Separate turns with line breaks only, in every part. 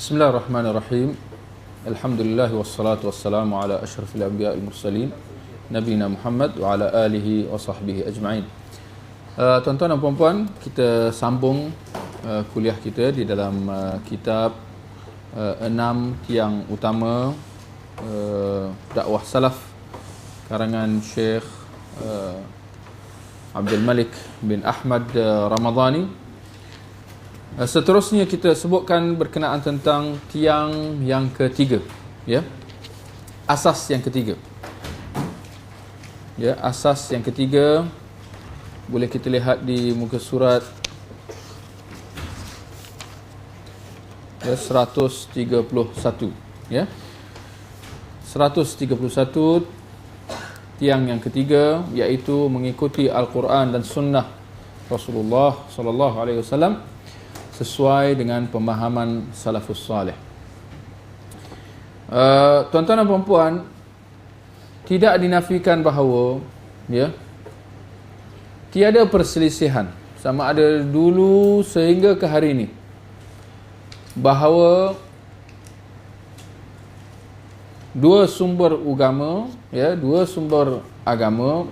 Bismillahirrahmanirrahim. Alhamdulillah wassalatu wassalamu ala asyrafil anbiya wal mursalin nabiyina Muhammad wa ala alihi wa sahbihi ajma'in. Tuan-tuan dan puan-puan, kita sambung kuliah kita di dalam kitab 6 tiang utama dakwah salaf karangan Syekh Abdul Malik bin Ahmad Ramadhani. Seterusnya kita sebutkan berkenaan tentang tiang yang ketiga, ya. Asas yang ketiga. Ya, asas yang ketiga boleh kita lihat di muka surat 131, ya. 131 tiang yang ketiga, iaitu mengikuti Al-Quran dan Sunnah Rasulullah sallallahu alaihi wasallam sesuai dengan pemahaman salafus salih. Tuan-tuan dan puan-puan, tidak dinafikan bahawa, ya, tiada perselisihan sama ada dulu sehingga ke hari ini bahawa dua sumber agama, ya, dua sumber agama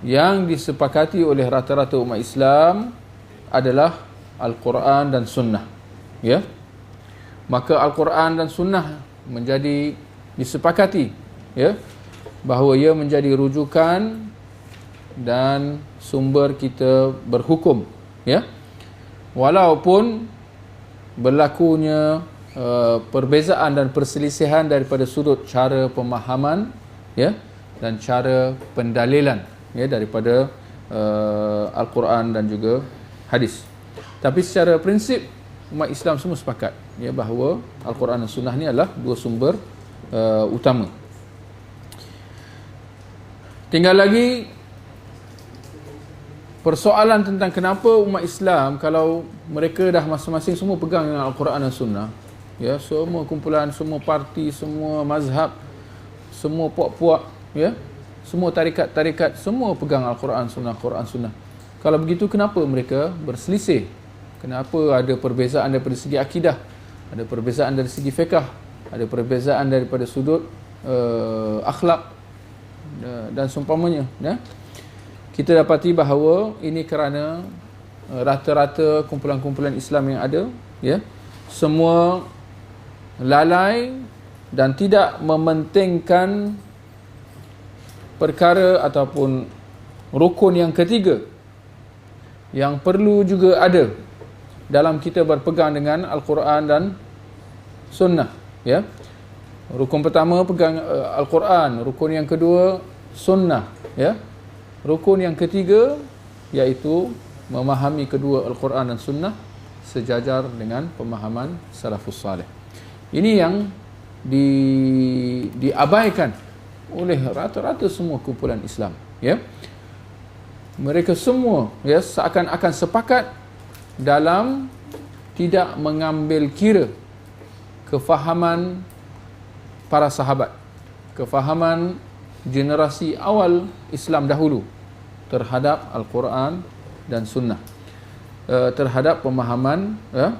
yang disepakati oleh rata-rata umat Islam adalah Al-Quran dan Sunnah, ya. Maka Al-Quran dan Sunnah menjadi disepakati, ya, bahawa ia menjadi rujukan dan sumber kita berhukum, ya. Walaupun berlakunya perbezaan dan perselisihan daripada sudut cara pemahaman, ya, dan cara pendalilan, ya, daripada Al-Quran dan juga hadis. Tapi secara prinsip umat Islam semua sepakat, ya, bahawa Al-Quran dan Sunnah ni adalah dua sumber utama. Tinggal lagi persoalan tentang kenapa umat Islam, kalau mereka dah masing-masing semua pegang dengan Al-Quran dan Sunnah, ya, semua kumpulan, semua parti, semua mazhab, semua puak-puak, ya, semua tarikat-tarikat, semua pegang Al-Quran Sunnah, Quran Sunnah. Kalau begitu, kenapa mereka berselisih? Kenapa ada perbezaan daripada segi akidah, ada perbezaan dari segi fiqh, ada perbezaan daripada sudut akhlak dan seumpamanya, ya? Kita dapati bahawa ini kerana rata-rata kumpulan-kumpulan Islam yang ada, ya, semua lalai dan tidak mementingkan perkara ataupun rukun yang ketiga yang perlu juga ada dalam kita berpegang dengan Al-Quran dan Sunnah, ya. Rukun pertama pegang Al-Quran, rukun yang kedua Sunnah, ya. Rukun yang ketiga iaitu memahami kedua Al-Quran dan Sunnah sejajar dengan pemahaman salafus salih. Ini yang diabaikan oleh rata-rata semua kumpulan Islam, ya. Mereka semua, ya, seakan-akan sepakat dalam tidak mengambil kira kefahaman para sahabat, kefahaman generasi awal Islam dahulu terhadap Al-Quran dan Sunnah, terhadap pemahaman, ya,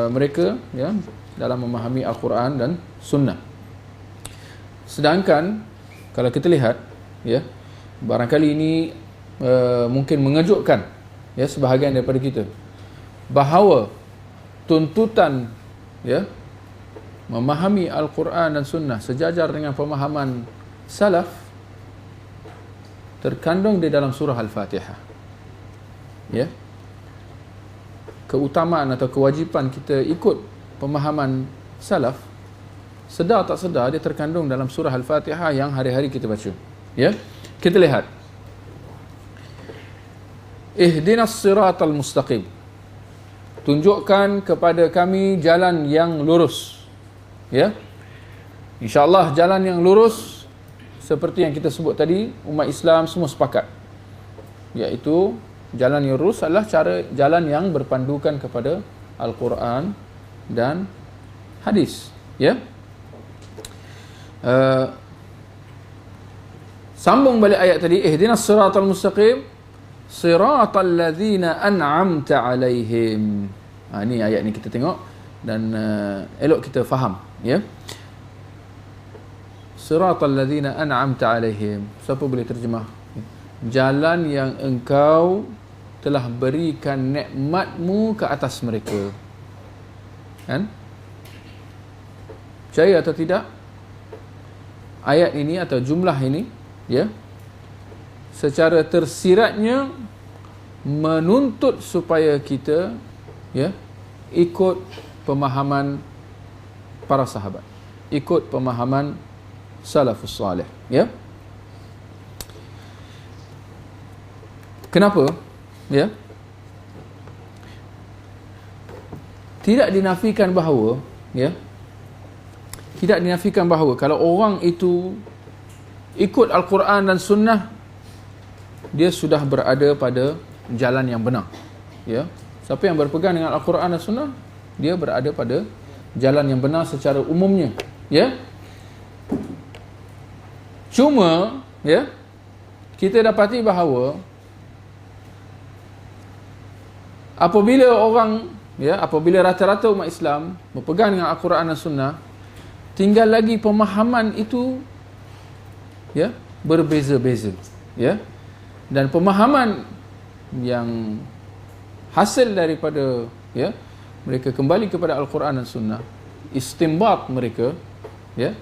mereka, ya, dalam memahami Al-Quran dan Sunnah. Sedangkan kalau kita lihat, ya, barangkali ini mungkin mengejutkan, ya, sebahagian daripada kita, bahawa tuntutan, ya, memahami Al-Quran dan Sunnah sejajar dengan pemahaman salaf terkandung di dalam surah Al-Fatihah, ya. Keutamaan atau kewajipan kita ikut pemahaman salaf, sedar tak sedar dia terkandung dalam surah Al-Fatihah yang hari-hari kita baca, ya. Kita lihat, ihdinas siratal mustaqim, tunjukkan kepada kami jalan yang lurus, ya. InsyaAllah jalan yang lurus seperti yang kita sebut tadi, umat Islam semua sepakat, iaitu jalan yang lurus adalah jalan yang berpandukan kepada Al-Quran dan hadis, ya. Sambung balik ayat tadi, ihdinas siratal mustaqim siratal ladzina an'amta alaihim. Ini ayat ni kita tengok, dan elok kita faham, ya. Siratal ladzina an'amta alaihim. Siapa boleh terjemah? Jalan yang engkau telah berikan nikmatmu ke atas mereka. Kan? Percaya atau tidak? Ayat ini atau jumlah ini, ya, secara tersiratnya menuntut supaya kita, ya, ikut pemahaman para sahabat, ikut pemahaman salafus salih, ya. Kenapa? Ya. Tidak dinafikan bahawa, ya, tidak dinafikan bahawa kalau orang itu ikut Al-Quran dan Sunnah, dia sudah berada pada jalan yang benar, ya. Siapa yang berpegang dengan Al-Quran dan Sunnah, dia berada pada jalan yang benar secara umumnya, ya. Cuma, ya, kita dapati bahawa apabila rata-rata umat Islam berpegang dengan Al-Quran dan Sunnah, tinggal lagi pemahaman itu, ya, berbeza-beza, ya. Dan pemahaman yang hasil daripada, ya, mereka kembali kepada Al-Quran dan Sunnah, istinbat mereka, ya,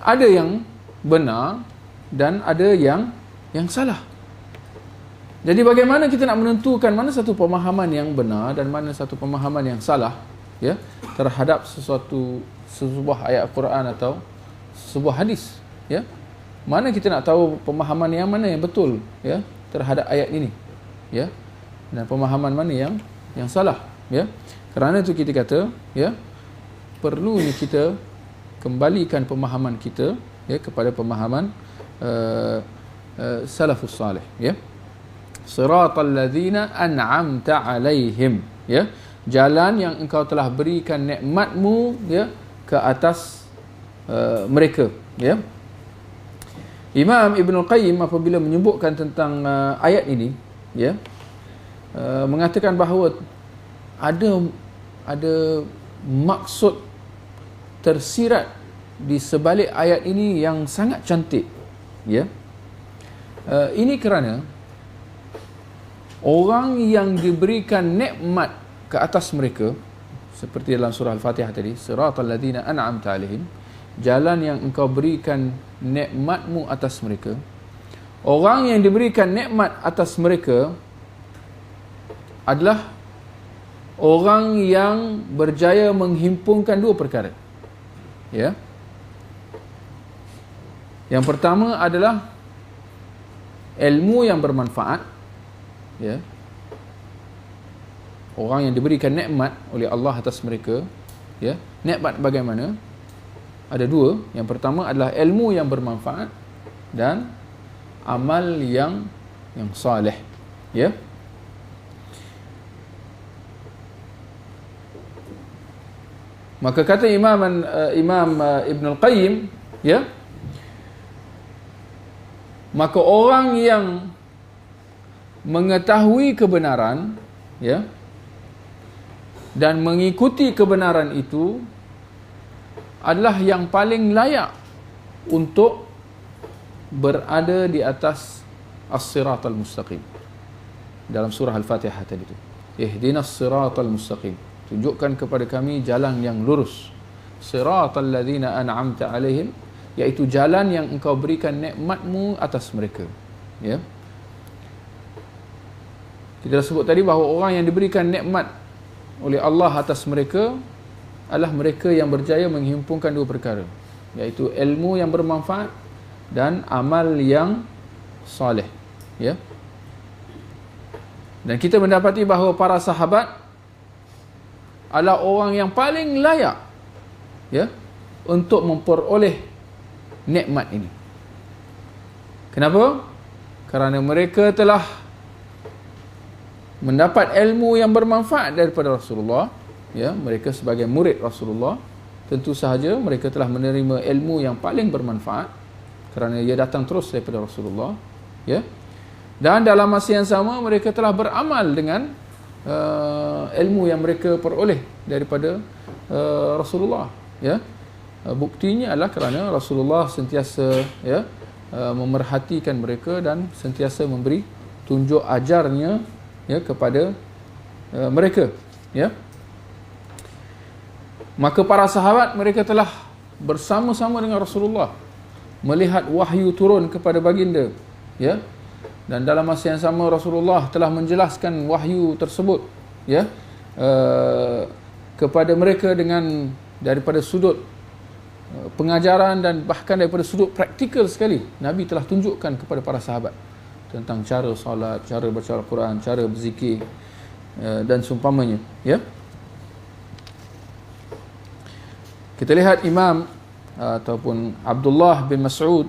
ada yang benar dan ada yang salah. Jadi bagaimana kita nak menentukan mana satu pemahaman yang benar dan mana satu pemahaman yang salah, ya, terhadap sebuah ayat Al-Quran atau sebuah hadis, ya? Mana kita nak tahu pemahaman yang mana yang betul, ya, terhadap ayat ini, ya, dan pemahaman mana yang salah, ya? Kerana itu kita kata, ya, perlu ni kita kembalikan pemahaman kita, ya, kepada pemahaman salafus salih, ya. Siratal ladzina an'amta alaihim, ya, jalan yang engkau telah berikan nikmatmu, ya, ke atas mereka, ya. Imam Ibn Qayyim apabila menyebutkan tentang ayat ini, ya, mengatakan bahawa ada maksud tersirat di sebalik ayat ini yang sangat cantik, ya. Ini kerana orang yang diberikan nikmat ke atas mereka, seperti dalam surah Al-Fatihah tadi, siratal ladzina an'amta alaihim, jalan yang engkau berikan nikmatmu atas mereka. Orang yang diberikan nikmat atas mereka adalah orang yang berjaya menghimpunkan dua perkara, ya. Yang pertama adalah ilmu yang bermanfaat, ya. Orang yang diberikan nikmat oleh Allah atas mereka, ya. Nikmat bagaimana? Ada dua. Yang pertama adalah ilmu yang bermanfaat dan amal yang saleh, ya. Maka kata Imam Ibn Al-Qayyim, ya, maka orang yang mengetahui kebenaran, ya, dan mengikuti kebenaran itu adalah yang paling layak untuk berada di atas as-siratal mustaqim. Dalam surah Al-Fatihah tadi itu, ihdinas siratal mustaqim, tunjukkan kepada kami jalan yang lurus, siratal ladzina an'amta alaihim, iaitu jalan yang engkau berikan nikmatmu atas mereka, ya. Kita dah sebut tadi bahawa orang yang diberikan nikmat oleh Allah atas mereka adalah mereka yang berjaya menghimpunkan dua perkara, iaitu ilmu yang bermanfaat dan amal yang soleh, ya. Dan kita mendapati bahawa para sahabat adalah orang yang paling layak, ya, untuk memperoleh nikmat ini. Kenapa? Kerana mereka telah mendapat ilmu yang bermanfaat daripada Rasulullah, ya. Mereka sebagai murid Rasulullah, tentu sahaja mereka telah menerima ilmu yang paling bermanfaat kerana ia datang terus daripada Rasulullah, ya. Dan dalam masa yang sama mereka telah beramal dengan ilmu yang mereka peroleh daripada Rasulullah, ya. Buktinya adalah kerana Rasulullah sentiasa, ya, memerhatikan mereka dan sentiasa memberi tunjuk ajarnya, ya, kepada mereka, ya. Maka para sahabat mereka telah bersama-sama dengan Rasulullah melihat wahyu turun kepada baginda, ya. Dan dalam masa yang sama Rasulullah telah menjelaskan wahyu tersebut, ya, kepada mereka dengan daripada sudut pengajaran dan bahkan daripada sudut praktikal sekali. Nabi telah tunjukkan kepada para sahabat tentang cara solat, cara baca Al-Quran, cara berzikir, dan seumpamanya, ya. Kita lihat Imam ataupun Abdullah bin Mas'ud,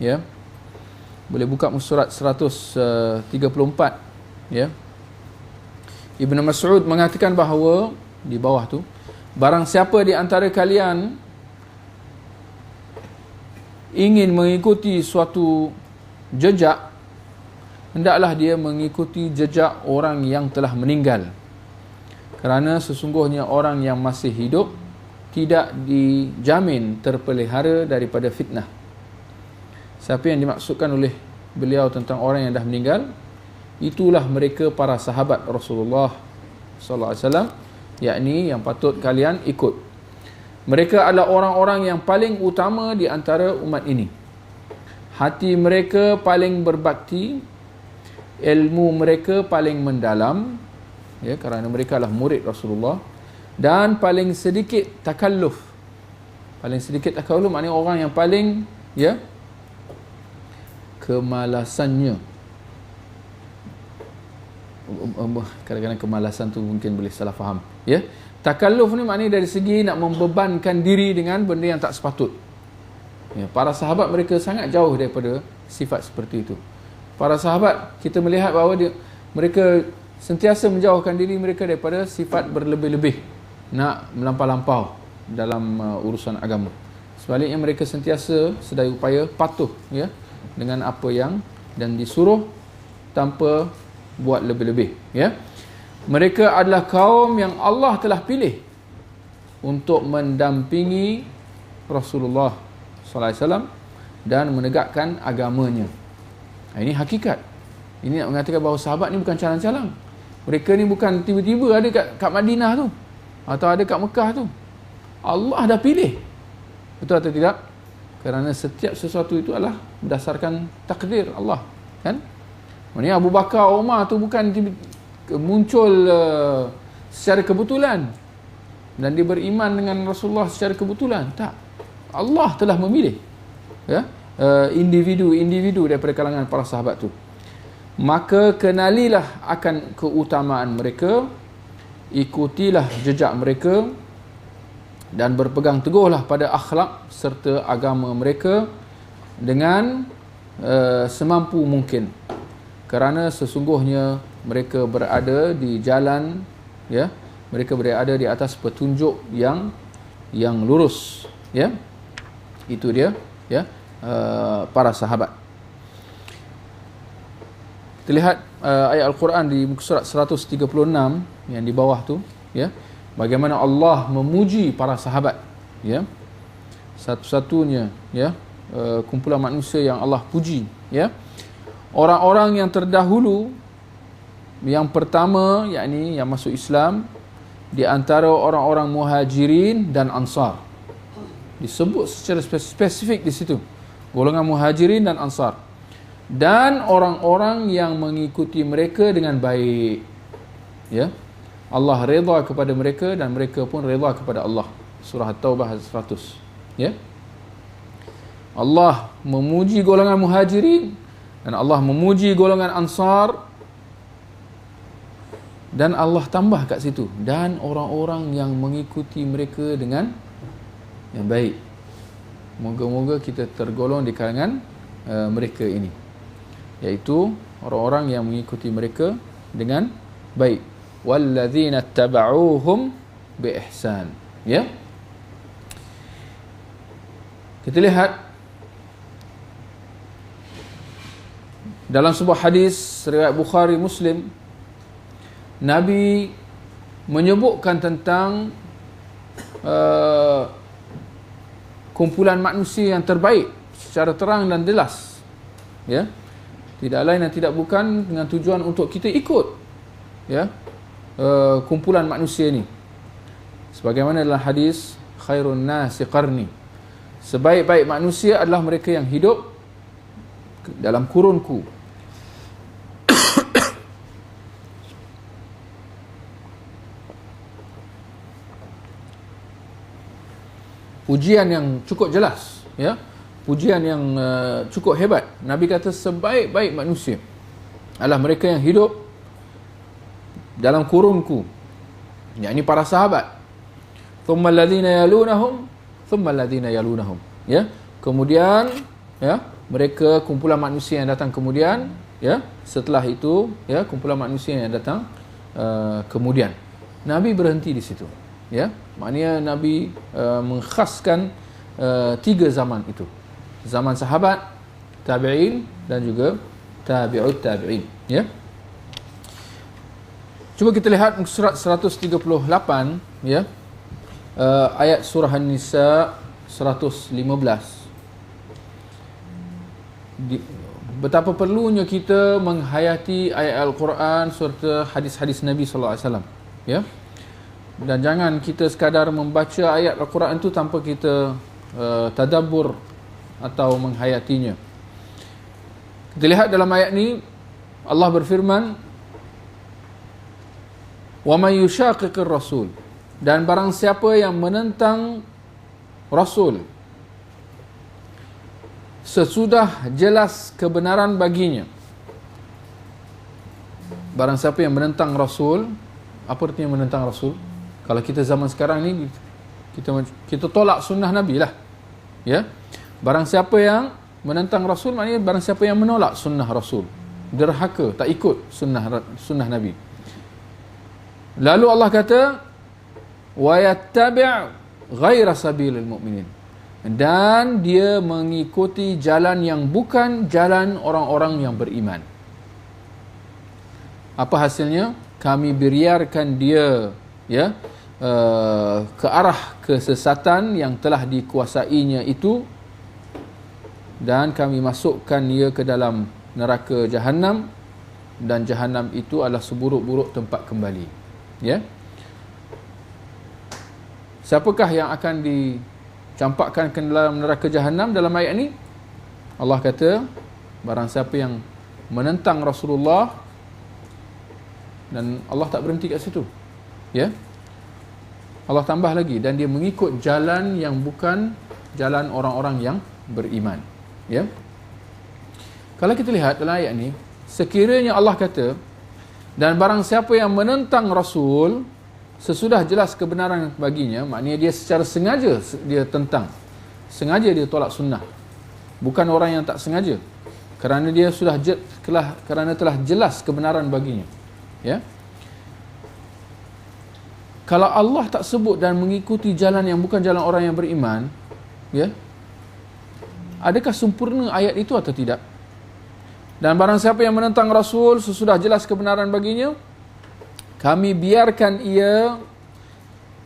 ya. Boleh buka surat 134, ya. Ibn Mas'ud mengatakan bahawa di bawah tu, barang siapa di antara kalian ingin mengikuti suatu jejak, hendaklah dia mengikuti jejak orang yang telah meninggal, kerana sesungguhnya orang yang masih hidup tidak dijamin terpelihara daripada fitnah. Siapa yang dimaksudkan oleh beliau tentang orang yang dah meninggal? Itulah mereka para sahabat Rasulullah sallallahu alaihi wasallam, yakni yang patut kalian ikut. Mereka adalah orang-orang yang paling utama di antara umat ini. Hati mereka paling berbakti, ilmu mereka paling mendalam, ya, kerana mereka adalah murid Rasulullah, dan paling sedikit takalluf. Paling sedikit takalluf maknanya orang yang paling, ya, kemalasannya. Kadang-kadang kemalasan tu mungkin boleh salah faham, ya. Takalluf ni maknanya dari segi nak membebankan diri dengan benda yang tak sepatut, ya. Para sahabat mereka sangat jauh daripada sifat seperti itu. Para sahabat kita melihat bahawa mereka sentiasa menjauhkan diri mereka daripada sifat berlebih-lebih, nak melampau-lampau dalam urusan agama. Sebaliknya mereka sentiasa sedaya upaya patuh, ya, dengan apa yang dan disuruh tanpa buat lebih-lebih, ya. Mereka adalah kaum yang Allah telah pilih untuk mendampingi Rasulullah sallallahu alaihi wasallam dan menegakkan agamanya. Ini hakikat. Ini nak mengatakan bahawa sahabat ni bukan calang-calang. Mereka ni bukan tiba-tiba ada kat Madinah tu atau ada kat Mekah tu. Allah dah pilih. Betul atau tidak? Kerana setiap sesuatu itu adalah berdasarkan takdir Allah, kan? Maksudnya Abu Bakar, Umar tu bukan muncul secara kebetulan dan dia beriman dengan Rasulullah secara kebetulan. Tak. Allah telah memilih, ya, individu-individu daripada kalangan para sahabat tu. Maka kenalilah akan keutamaan mereka, ikutilah jejak mereka, dan berpegang teguhlah pada akhlak serta agama mereka dengan semampu mungkin, kerana sesungguhnya mereka berada di jalan, ya, mereka berada di atas petunjuk yang lurus, ya. Itu dia, ya, para sahabat. Kita lihat ayat Al-Quran di muka surat 136 yang di bawah tu, ya, bagaimana Allah memuji para sahabat, ya. Satu-satunya, ya, kumpulan manusia yang Allah puji, ya. Orang-orang yang terdahulu, yang pertama, yakni yang masuk Islam, di antara orang-orang Muhajirin dan Ansar. Disebut secara spesifik di situ, golongan Muhajirin dan Ansar. Dan orang-orang yang mengikuti mereka dengan baik, ya. Allah redha kepada mereka dan mereka pun redha kepada Allah. Surah At-Taubah ayat 100, ya. Allah memuji golongan Muhajirin dan Allah memuji golongan Ansar, dan Allah tambah kat situ, dan orang-orang yang mengikuti mereka dengan yang baik. Moga-moga kita tergolong di kalangan mereka ini, iaitu orang-orang yang mengikuti mereka dengan baik. Walladzina tabauhum biihsan, ya. Kita lihat dalam sebuah hadis riwayat Bukhari Muslim, Nabi menyebutkan tentang kumpulan manusia yang terbaik secara terang dan jelas, ya, tidak lain dan tidak bukan dengan tujuan untuk kita ikut, ya, kumpulan manusia ini, sebagaimana dalam hadis khairun nasi qarni, sebaik-baik manusia adalah mereka yang hidup dalam kurunku. Pujian yang cukup jelas, ya, pujian yang cukup hebat. Nabi kata sebaik-baik manusia adalah mereka yang hidup dalam kurunku, yakni para sahabat. Thumma alladhina yalunahum, thumma alladhina yalunahum, ya. Kemudian, ya, mereka kumpulan manusia yang datang kemudian, ya, setelah itu, ya, kumpulan manusia yang datang kemudian. Nabi berhenti di situ, ya. Maknanya Nabi mengkhaskan 3 zaman itu. Zaman sahabat, tabi'in dan juga tabi'ut tabi'in, ya. Cuba kita lihat surat 138, ya. Ayat surah An-Nisa 115. Betapa perlunya kita menghayati ayat Al-Quran serta hadis-hadis Nabi sallallahu alaihi wasallam, ya. Dan jangan kita sekadar membaca ayat Al-Quran itu tanpa kita tadabbur atau menghayatinya. Kita lihat dalam ayat ni Allah berfirman, "Wa may yushaqiqir rasul", dan barang siapa yang menentang Rasul sesudah jelas kebenaran baginya. Barang siapa yang menentang Rasul, apa artinya menentang Rasul? Kalau kita zaman sekarang ni, kita tolak sunnah Nabi lah, ya. Barang siapa yang menentang Rasul, maknanya barang siapa yang menolak sunnah Rasul, derhaka, tak ikut sunnah Nabi. Lalu Allah kata, wa yattabi' ghaira sabilil mu'minin, dan dia mengikuti jalan yang bukan jalan orang-orang yang beriman. Apa hasilnya? Kami biarkan dia, ya, ke arah kesesatan yang telah dikuasainya itu, dan kami masukkan ia ke dalam neraka Jahannam, dan Jahannam itu adalah seburuk-buruk tempat kembali, ya. Siapakah yang akan dicampakkan ke dalam neraka Jahannam dalam ayat ini? Allah kata, barang siapa yang menentang Rasulullah, dan Allah tak berhenti kat situ, ya. Allah tambah lagi, dan dia mengikut jalan yang bukan jalan orang-orang yang beriman, ya. Kalau kita lihat dalam ayat ni, sekiranya Allah kata, dan barang siapa yang menentang Rasul sesudah jelas kebenaran baginya, maknanya dia secara sengaja dia tentang, sengaja dia tolak sunnah, bukan orang yang tak sengaja, kerana dia sudah kerana telah jelas kebenaran baginya, ya. Kalau Allah tak sebut dan mengikuti jalan yang bukan jalan orang yang beriman, ya, adakah sempurna ayat itu atau tidak? Dan barang siapa yang menentang Rasul sesudah jelas kebenaran baginya, kami biarkan ia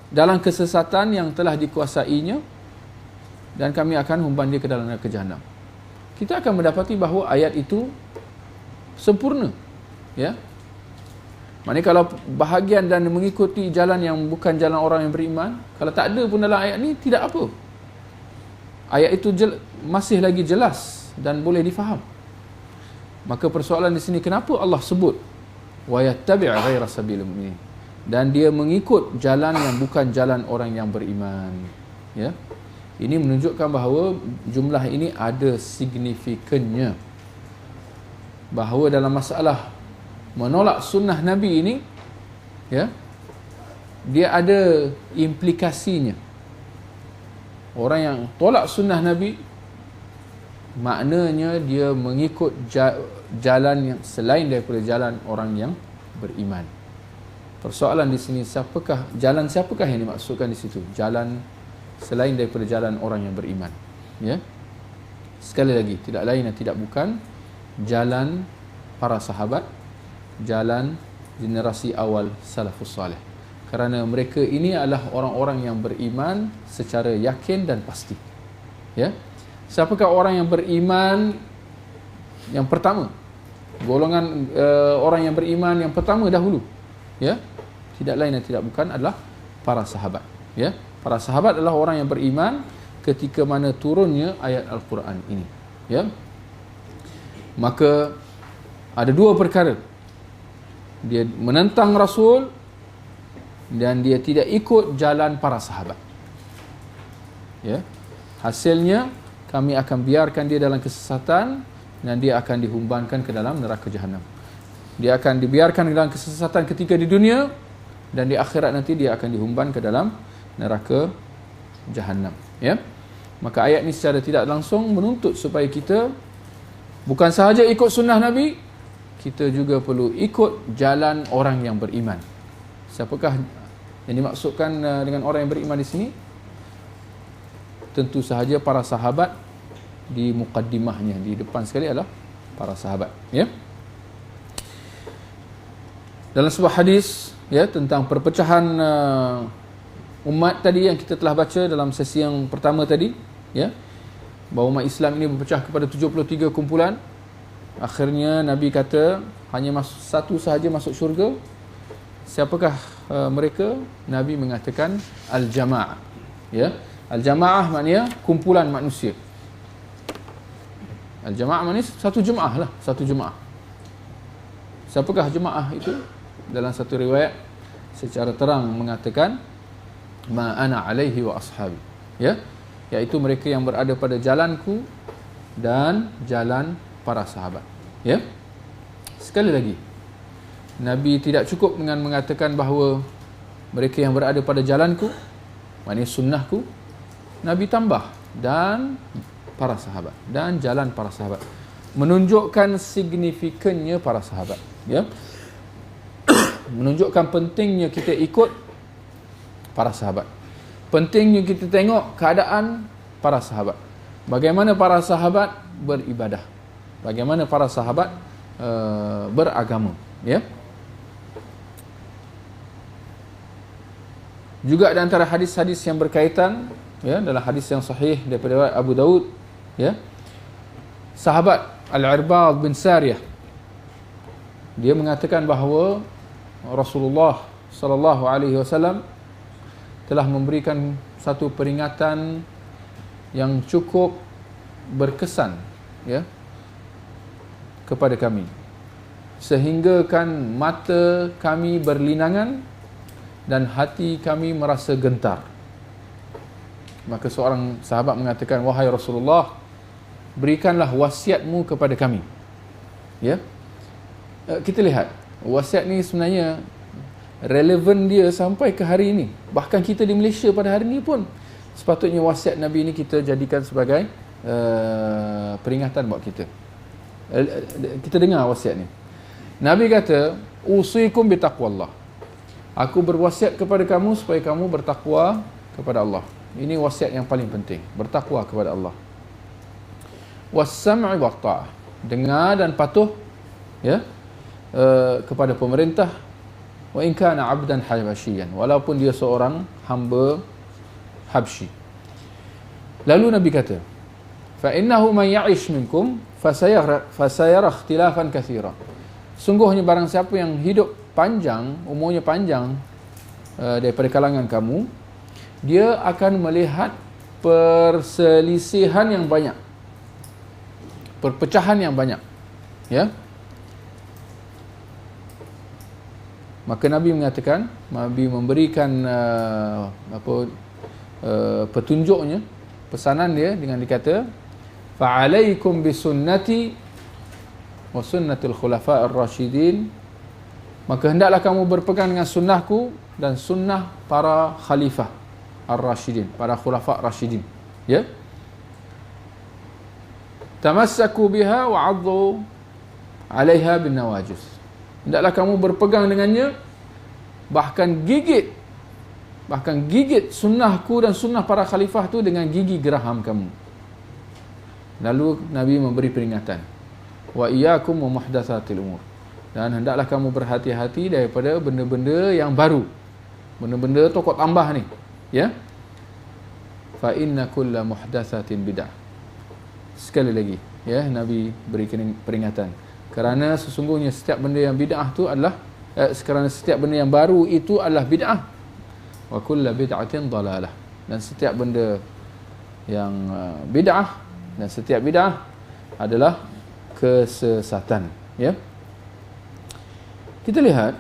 dalam kesesatan yang telah dikuasainya, dan kami akan humban dia ke dalam neraka Jahannam. Kita akan mendapati bahawa ayat itu sempurna, ya. Maknanya kalau bahagian dan mengikuti jalan yang bukan jalan orang yang beriman, kalau tak ada pun dalam ayat ni, tidak apa. Ayat itu masih lagi jelas dan boleh difaham. Maka persoalan di sini, kenapa Allah sebut wa yattabi' ghaira sabilil mu'minin, dan dia mengikut jalan yang bukan jalan orang yang beriman, ya. Ini menunjukkan bahawa jumlah ini ada signifikannya, bahawa dalam masalah menolak sunnah Nabi ini, ya, dia ada implikasinya. Orang yang tolak sunnah Nabi, maknanya dia mengikut jalan yang selain daripada jalan orang yang beriman. Persoalan di sini, jalan siapakah yang dimaksudkan di situ? Jalan selain daripada jalan orang yang beriman, ya. Sekali lagi, tidak lain dan tidak bukan jalan para sahabat, jalan generasi awal salafus salih. kerana mereka ini adalah orang-orang yang beriman secara yakin dan pasti. Ya. Siapakah orang yang beriman yang pertama? Golongan orang yang beriman yang pertama dahulu, ya, tidak lain dan tidak bukan adalah para sahabat. Ya, para sahabat adalah orang yang beriman ketika mana turunnya ayat Al-Quran ini. Ya, maka ada dua perkara: dia menentang Rasul dan dia tidak ikut jalan para sahabat. Ya, hasilnya kami akan biarkan dia dalam kesesatan dan dia akan dihumbankan ke dalam neraka jahanam. Dia akan dibiarkan dalam kesesatan ketika di dunia, dan di akhirat nanti dia akan dihumban ke dalam neraka jahanam. Ya, maka ayat ini secara tidak langsung menuntut supaya kita bukan sahaja ikut sunnah Nabi, kita juga perlu ikut jalan orang yang beriman. Siapakah yang dimaksudkan dengan orang yang beriman di sini? Tentu sahaja para sahabat. Di muqaddimahnya, di depan sekali adalah para sahabat. Ya, dalam sebuah hadis, ya, tentang perpecahan umat tadi yang kita telah baca dalam sesi yang pertama tadi, ya, bahawa umat Islam ini berpecah kepada 73 kumpulan. Akhirnya Nabi kata hanya satu sahaja masuk syurga. Siapakah mereka? Nabi mengatakan al-jamaah. Ya, al-jamaah maknanya kumpulan manusia. Al-jamaah maknanya satu jemaah lah, satu jemaah. Siapakah jemaah itu? Dalam satu riwayat secara terang mengatakan ma ana alaihi wa ashabi. Ya, iaitu mereka yang berada pada jalanku dan jalan para sahabat. Ya. Sekali lagi, Nabi tidak cukup dengan mengatakan bahawa mereka yang berada pada jalanku, maknanya sunnahku. Nabi tambah dan para sahabat dan jalan para sahabat, menunjukkan signifikannya para sahabat. Ya, menunjukkan pentingnya kita ikut para sahabat, pentingnya kita tengok keadaan para sahabat, bagaimana para sahabat beribadah, bagaimana para sahabat beragama. Ya, juga di antara hadis-hadis yang berkaitan, ya, dalam hadis yang sahih daripada Abu Daud, ya, sahabat Al-Irbad bin Sariyah, dia mengatakan bahawa Rasulullah sallallahu alaihi wasallam telah memberikan satu peringatan yang cukup berkesan, ya, kepada kami, sehingga kan mata kami berlinangan dan hati kami merasa gentar. Maka seorang sahabat mengatakan, wahai Rasulullah, berikanlah wasiatmu kepada kami. Ya, kita lihat wasiat ni sebenarnya relevan dia sampai ke hari ini. Bahkan kita di Malaysia pada hari ini pun sepatutnya wasiat Nabi ini kita jadikan sebagai peringatan buat kita. Kita dengar wasiat ni. Nabi kata, usikum bitaqwallah. Aku berwasiat kepada kamu supaya kamu bertakwa kepada Allah. Ini wasiat yang paling penting, bertakwa kepada Allah. Was-sam'i wat-ta'ah, dengar dan patuh, ya, kepada pemerintah. Wa in kana 'abdan habasyian, walaupun dia seorang hamba Habsyi. Lalu Nabi kata, fa innahu man ya'ish minkum fasayara ikhtilafan katsira. Sungguhnya barang siapa yang hidup panjang, umurnya panjang daripada kalangan kamu, dia akan melihat perselisihan yang banyak, perpecahan yang banyak. Ya. Maka Nabi mengatakan, Nabi memberikan petunjuknya, pesanan dia dengan dikata, fa'alaikum bisunnati wa sunnatul khulafa'ir rasyidin. Maka hendaklah kamu berpegang dengan sunnahku dan sunnah para khalifah ar-rasyidin, para khulafa' rasyidin. Ya. Tamassaku biha wa 'addu 'alaiha bin nawajis. Hendaklah kamu berpegang dengannya, bahkan gigit sunnahku dan sunnah para khalifah tu dengan gigi geraham kamu. Lalu Nabi memberi peringatan, wa iyyakum wa muhdatsatil umur, dan hendaklah kamu berhati-hati daripada benda-benda yang baru, benda-benda tokok tambah ni, ya. Fa inna kulla muhdatsatin bid'ah. Sekali lagi, ya, Nabi beri peringatan. Kerana sesungguhnya setiap benda yang bid'ah tu adalah kerana setiap benda yang baru itu adalah bid'ah. Wa kullu bid'atin dalalah. Dan setiap benda yang bid'ah, dan setiap bid'ah adalah kesesatan, ya. Kita lihat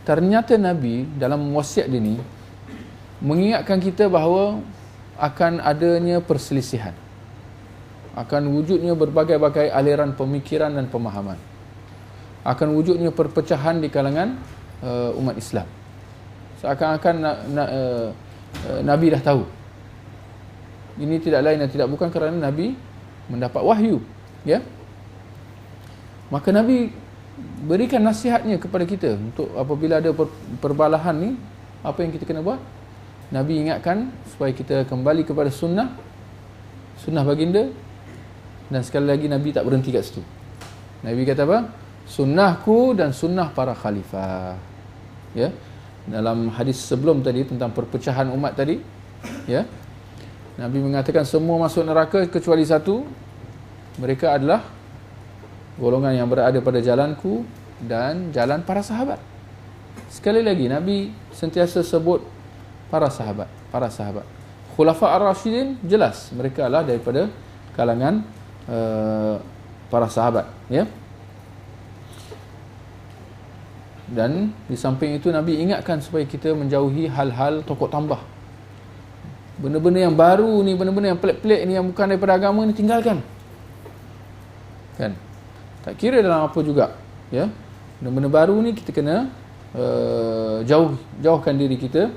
ternyata Nabi dalam wasiat dia ni mengingatkan kita bahawa akan adanya perselisihan, akan wujudnya berbagai-bagai aliran pemikiran dan pemahaman, akan wujudnya perpecahan di kalangan umat Islam. Seakan-akan Nabi dah tahu. Ini tidak lain dan tidak bukan kerana Nabi mendapat wahyu, ya. Maka Nabi berikan nasihatnya kepada kita untuk apabila ada perbalahan ni, apa yang kita kena buat? Nabi ingatkan supaya kita kembali kepada sunnah baginda. Dan sekali lagi Nabi tak berhenti kat situ. Nabi kata apa? Sunnahku dan sunnah para khalifah. Ya. Dalam hadis sebelum tadi tentang perpecahan umat tadi, ya. Nabi mengatakan semua masuk neraka kecuali satu. Mereka adalah golongan yang berada pada jalanku dan jalan para sahabat. Sekali lagi Nabi sentiasa sebut para sahabat. Khulafa ar-Rasyidin jelas mereka adalah daripada kalangan para sahabat, ya. Dan di samping itu Nabi ingatkan supaya kita menjauhi hal-hal tokok tambah. Benda-benda yang baru ni, benda-benda yang pelik-pelik ni, yang bukan daripada agama ni, tinggalkan. Kan? Tak kira dalam apa juga, ya. Benda-benda baru ni kita kena jauhkan diri kita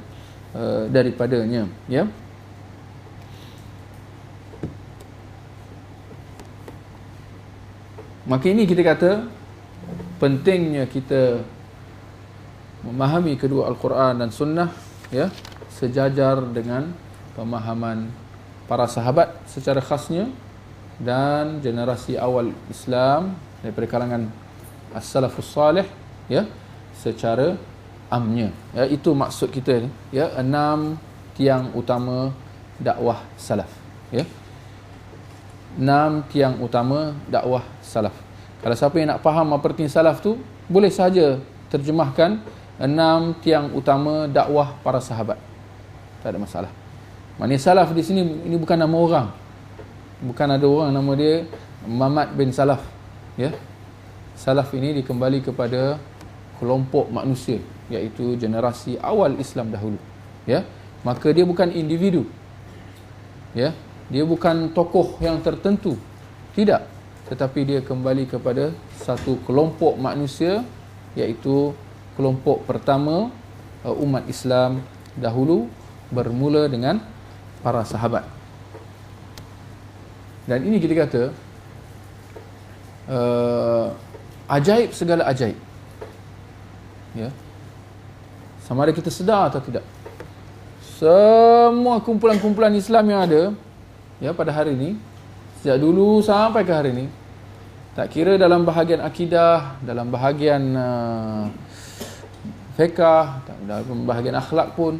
daripadanya, ya. Maka ini kita kata pentingnya kita memahami kedua Al-Quran dan Sunnah, ya, sejajar dengan pemahaman para sahabat secara khasnya dan generasi awal Islam daripada kalangan as-salafus salih, ya, secara amnya. Ya, itu maksud kita ni, ya, 6 tiang utama dakwah salaf, ya. 6 tiang utama dakwah salaf. Kalau siapa yang nak faham apa arti salaf tu, boleh saja terjemahkan 6 tiang utama dakwah para sahabat. Tak ada masalah. Maknanya salaf di sini ini bukan nama orang. Bukan ada orang nama dia Muhammad bin Salaf, ya. Salaf ini dikembali kepada kelompok manusia, iaitu generasi awal Islam dahulu, ya. Maka dia bukan individu, ya. Dia bukan tokoh yang tertentu, tidak, tetapi dia kembali kepada satu kelompok manusia, iaitu kelompok pertama umat Islam dahulu, bermula dengan para sahabat. Dan ini kita kata ajaib segala ajaib, ya. Sama ada kita sedar atau tidak, semua kumpulan-kumpulan Islam yang ada, ya, pada hari ini, sejak dulu sampai ke hari ini, tak kira dalam bahagian akidah, dalam bahagian fiqh, dalam bahagian akhlak pun,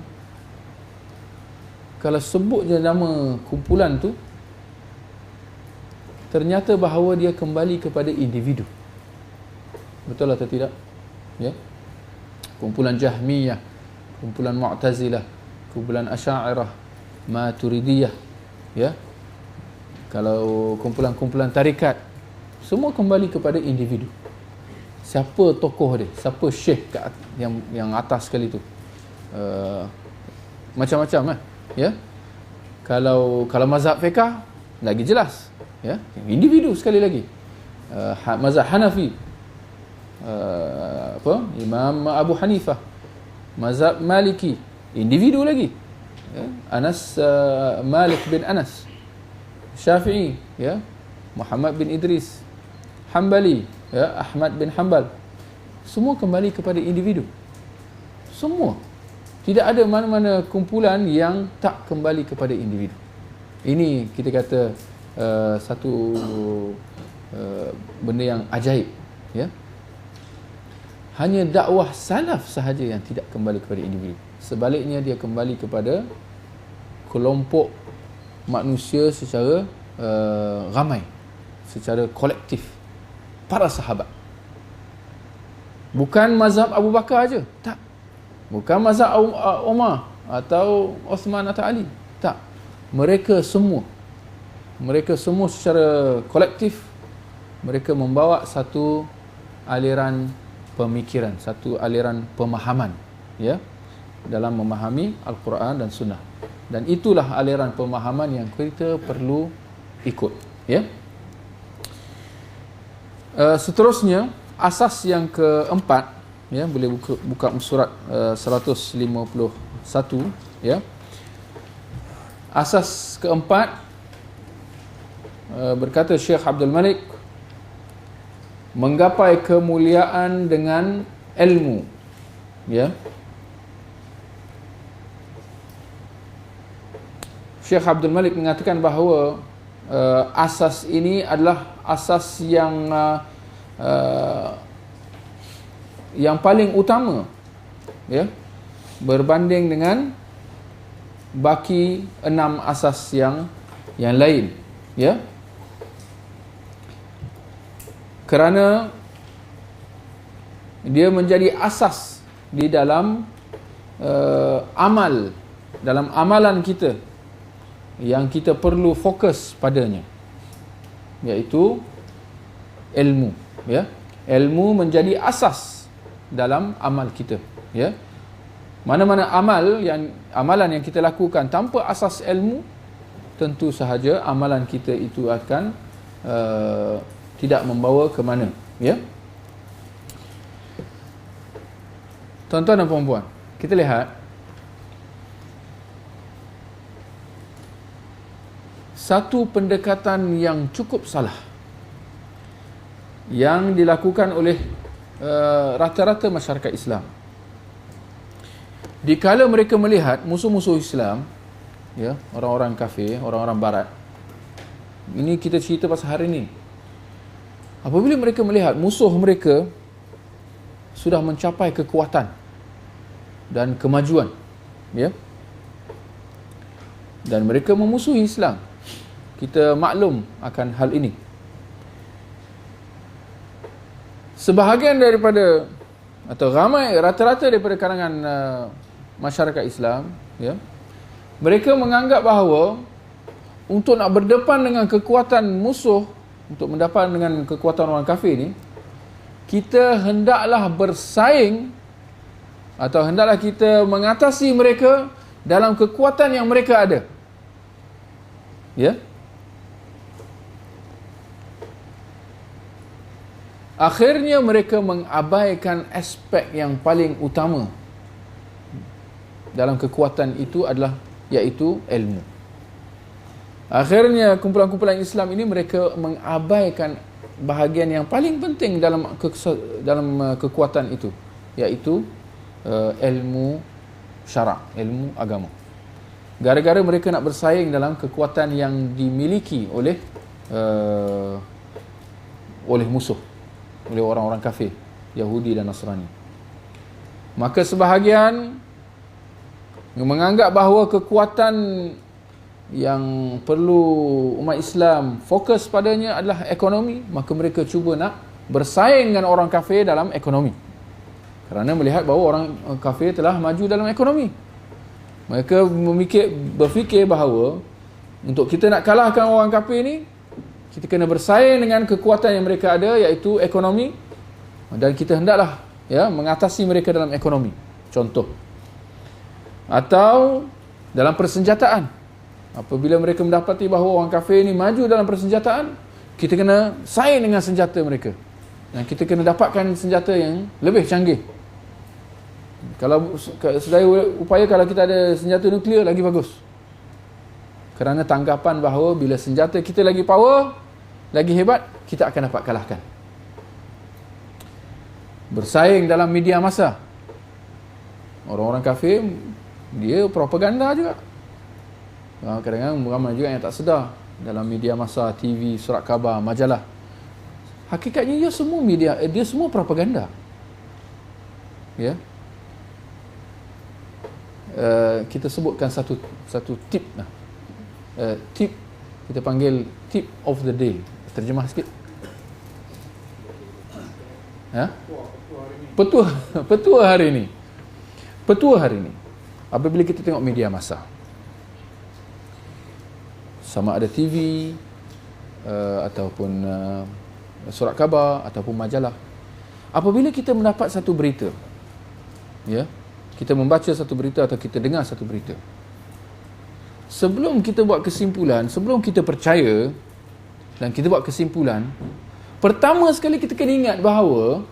kalau sebut je nama kumpulan tu, ternyata bahawa dia kembali kepada individu. Betul atau tidak? Ya. Kumpulan Jahmiyah, kumpulan Mu'tazilah, kumpulan Asy'ariyah, Maturidiyah, ya. Kalau kumpulan-kumpulan tarikat, semua kembali kepada individu. Siapa tokoh dia, siapa syekh yang atas sekali tu. Macam-macam, ya. Kalau mazhab fiqh lagi jelas, ya, individu sekali lagi. Mazhab Hanafi, Imam Abu Hanifah. Mazhab Maliki, individu lagi, ya. Anas, Malik bin Anas. Syafi'i, ya, Muhammad bin Idris. Hambali, ya, Ahmad bin Hanbal. Semua kembali kepada individu. Semua. Tidak ada mana-mana kumpulan yang tak kembali kepada individu. Ini kita kata satu benda yang ajaib, ya. hanya dakwah salaf sahaja yang tidak kembali kepada individu. Sebaliknya dia kembali kepada kelompok manusia secara ramai, secara kolektif, para sahabat. Bukan mazhab Abu Bakar aja, tak. Bukan mazhab Umar atau Osman atau Ali, tak. Mereka semua secara kolektif, mereka membawa satu aliran pemikiran, satu aliran pemahaman, ya, dalam memahami Al-Quran dan Sunnah. Dan itulah aliran pemahaman yang kita perlu ikut, ya. Seterusnya, asas yang keempat, ya, boleh buka surat 151, ya. Asas keempat, berkata Syekh Abdul Malik, menggapai kemuliaan dengan ilmu, ya. Syekh Abdul Malik mengatakan bahawa asas ini adalah asas yang paling utama, ya, berbanding dengan baki 6 asas yang lain, ya. Kerana dia menjadi asas di dalam dalam amalan kita yang kita perlu fokus padanya, iaitu ilmu, ya. Ilmu menjadi asas dalam amal kita, ya. Mana-mana amalan yang kita lakukan tanpa asas ilmu, tentu sahaja amalan kita itu akan tidak membawa ke mana, ya. Tuan-tuan dan puan-puan, kita lihat satu pendekatan yang cukup salah yang dilakukan oleh rata-rata masyarakat Islam. Dikala mereka melihat musuh-musuh Islam, ya, orang-orang kafir, orang-orang barat, ini kita cerita pasal hari ini, apabila mereka melihat musuh mereka sudah mencapai kekuatan dan kemajuan, ya, dan mereka memusuhi Islam, kita maklum akan hal ini. Sebahagian daripada, atau ramai, rata-rata daripada kalangan masyarakat Islam, ya, mereka menganggap bahawa untuk nak berdepan dengan kekuatan musuh, untuk mendapat dengan kekuatan orang kafir ni, kita hendaklah bersaing atau hendaklah kita mengatasi mereka dalam kekuatan yang mereka ada, ya. Akhirnya mereka mengabaikan aspek yang paling utama dalam kekuatan itu adalah, iaitu ilmu. Akhirnya kumpulan-kumpulan Islam ini mereka mengabaikan bahagian yang paling penting dalam kekuatan itu, iaitu ilmu syarak, ilmu agama. Gara-gara mereka nak bersaing dalam kekuatan yang dimiliki oleh musuh, oleh orang-orang kafir, Yahudi dan Nasrani. Maka sebahagian menganggap bahawa kekuatan yang perlu umat Islam fokus padanya adalah ekonomi, maka mereka cuba nak bersaing dengan orang kafir dalam ekonomi, kerana melihat bahawa orang kafir telah maju dalam ekonomi. Mereka berfikir bahawa untuk kita nak kalahkan orang kafir ni, kita kena bersaing dengan kekuatan yang mereka ada, iaitu ekonomi, dan kita hendaklah, ya, mengatasi mereka dalam ekonomi. Contoh, atau dalam persenjataan, apabila mereka mendapati bahawa orang kafir ni maju dalam persenjataan, kita kena saing dengan senjata mereka, dan kita kena dapatkan senjata yang lebih canggih. Kalau sedaya upaya, kalau kita ada senjata nuklear, lagi bagus, kerana tanggapan bahawa bila senjata kita lagi power, lagi hebat, kita akan dapat kalahkan. Bersaing dalam media massa, orang-orang kafir dia propaganda juga. Kadang-kadang ramai juga yang tak sedar, dalam media massa, TV, surat khabar, majalah, hakikatnya dia semua propaganda. ya, kita sebutkan satu tip lah. Tip kita panggil tip of the day. Terjemah sikit. Petua hari ini. Petua hari ini. Apabila kita tengok media massa, sama ada TV ataupun surat khabar ataupun majalah, apabila kita mendapat satu berita, ya, kita membaca satu berita atau kita dengar satu berita, sebelum kita buat kesimpulan, sebelum kita percaya dan kita buat kesimpulan, pertama sekali kita kena ingat bahawa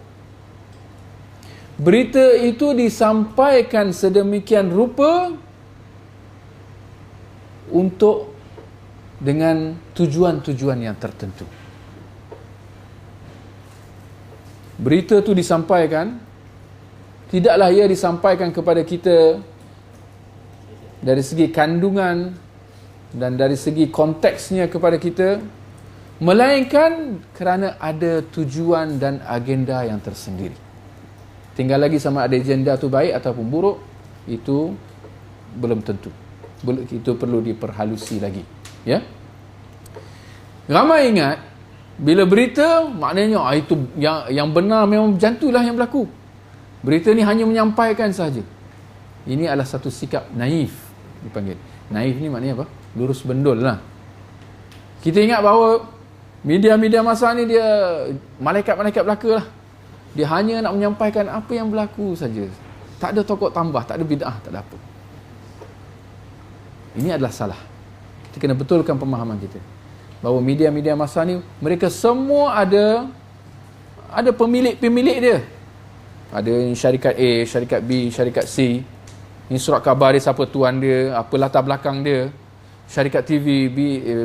berita itu disampaikan sedemikian rupa untuk dengan tujuan-tujuan yang tertentu. Berita itu disampaikan, tidaklah ia disampaikan kepada kita dari segi kandungan dan dari segi konteksnya kepada kita, melainkan kerana ada tujuan dan agenda yang tersendiri. Tinggal lagi sama ada agenda tu baik ataupun buruk, itu belum tentu. Itu perlu diperhalusi lagi. Ya. Ramai ingat bila berita, maknanya itu yang benar memang macam itulah yang berlaku. Berita ni hanya menyampaikan saja. Ini adalah satu sikap naif dipanggil. Naif ni maknanya apa? Lurus bendul lah. Kita ingat bahawa media-media masa ni dia malaikat-malaikat belaka lah. Dia hanya nak menyampaikan apa yang berlaku saja. Tak ada tokok tambah, tak ada bid'ah, tak ada apa. Ini adalah salah. Kita kena betulkan pemahaman kita. Bahawa media-media masa ni, mereka semua ada pemilik-pemilik dia. Ada syarikat A, syarikat B, syarikat C. Ini surat khabar dia, siapa tuan dia, apa latar belakang dia. Syarikat TV,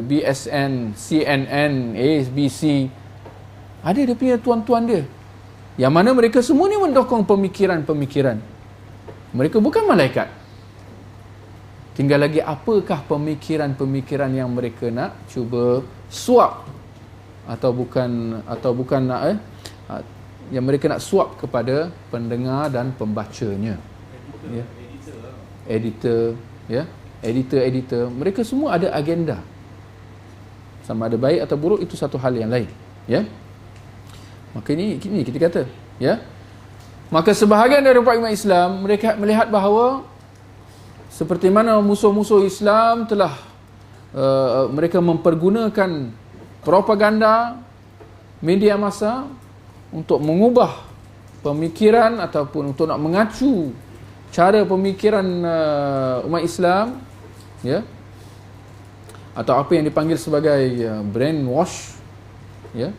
BSN, CNN, ABC. Ada dia punya tuan-tuan dia. Yang mana mereka semua ni mendokong pemikiran-pemikiran. Mereka bukan malaikat. Tinggal lagi apakah pemikiran-pemikiran yang mereka nak cuba suap atau bukan nak yang mereka nak suap kepada pendengar dan pembacanya. Ya. Editor, ya. Editor, mereka semua ada agenda. Sama ada baik atau buruk itu satu hal yang lain, ya. Maka ini kita kata, ya. Maka sebahagian dari umat Islam mereka melihat bahawa seperti mana musuh-musuh Islam telah mereka mempergunakan propaganda media massa untuk mengubah pemikiran ataupun untuk nak mengacu cara pemikiran umat Islam, ya, atau apa yang dipanggil sebagai brainwash, ya.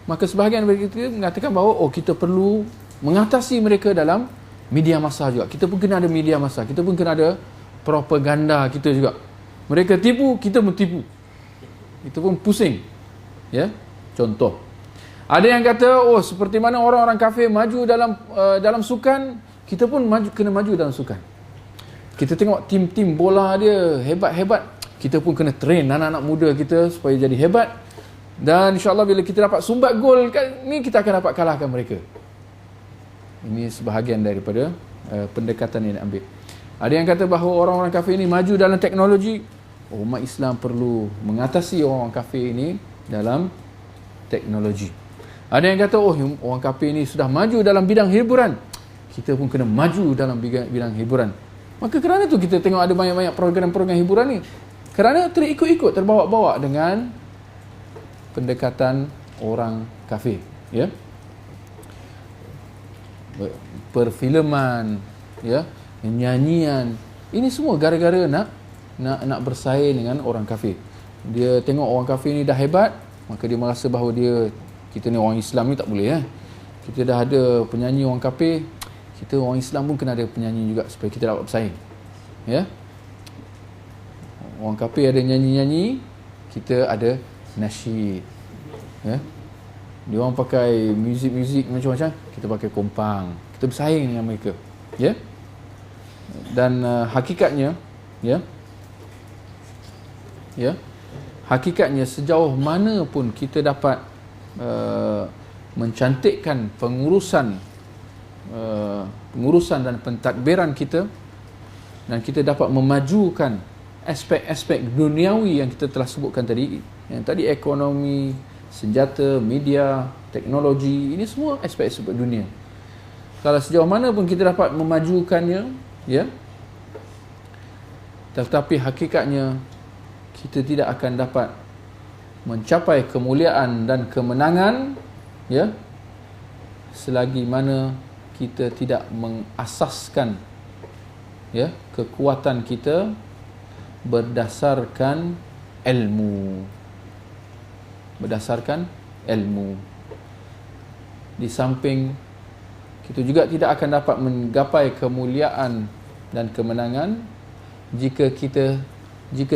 Maka sebahagian dari kita mengatakan bahawa kita perlu mengatasi mereka dalam media massa juga. Kita pun kena ada media massa, kita pun kena ada propaganda kita juga. Mereka tipu, kita pun tipu. Itu pun pusing. Ya. Contoh. Ada yang kata, seperti mana orang-orang kafir maju dalam sukan, kita pun kena maju dalam sukan. Kita tengok tim-tim bola dia hebat-hebat, kita pun kena train anak-anak muda kita supaya jadi hebat. Dan insya-Allah bila kita dapat sumbat gol ni, kita akan dapat kalahkan mereka. Ini sebahagian daripada pendekatan yang diambil. Ada yang kata bahawa orang-orang kafir ini maju dalam teknologi. Umat Islam perlu mengatasi orang-orang kafir ini dalam teknologi. Ada yang kata orang kafir ini sudah maju dalam bidang hiburan. Kita pun kena maju dalam bidang hiburan. Maka kerana tu kita tengok ada banyak-banyak program-program hiburan ni. Kerana terikut-ikut, terbawa-bawa dengan pendekatan orang kafir, ya. Perfilman, ya, nyanyian, ini semua gara-gara nak bersaing dengan orang kafir. Dia tengok orang kafir ni dah hebat, maka dia merasa bahawa kita ni orang Islam ni tak boleh, kita dah ada penyanyi orang kafir, kita orang Islam pun kena ada penyanyi juga supaya kita dapat bersaing, ya. Orang kafir ada nyanyi-nyanyi, kita ada nasyid, ya. Dia orang pakai muzik-muzik macam-macam, kita pakai kompang. Kita bersaing dengan mereka, ya. Dan hakikatnya, ya, hakikatnya sejauh mana pun kita dapat mencantikkan pengurusan pengurusan dan pentadbiran kita, dan kita dapat memajukan aspek-aspek duniawi yang kita telah sebutkan tadi. Yang tadi ekonomi, senjata, media, teknologi, ini semua aspek-aspek dunia. Kalau sejauh mana pun kita dapat memajukannya, ya, tetapi hakikatnya kita tidak akan dapat mencapai kemuliaan dan kemenangan, ya, selagi mana kita tidak mengasaskan, ya, kekuatan kita berdasarkan ilmu. Berdasarkan ilmu. Di samping kita juga tidak akan dapat menggapai kemuliaan dan kemenangan jika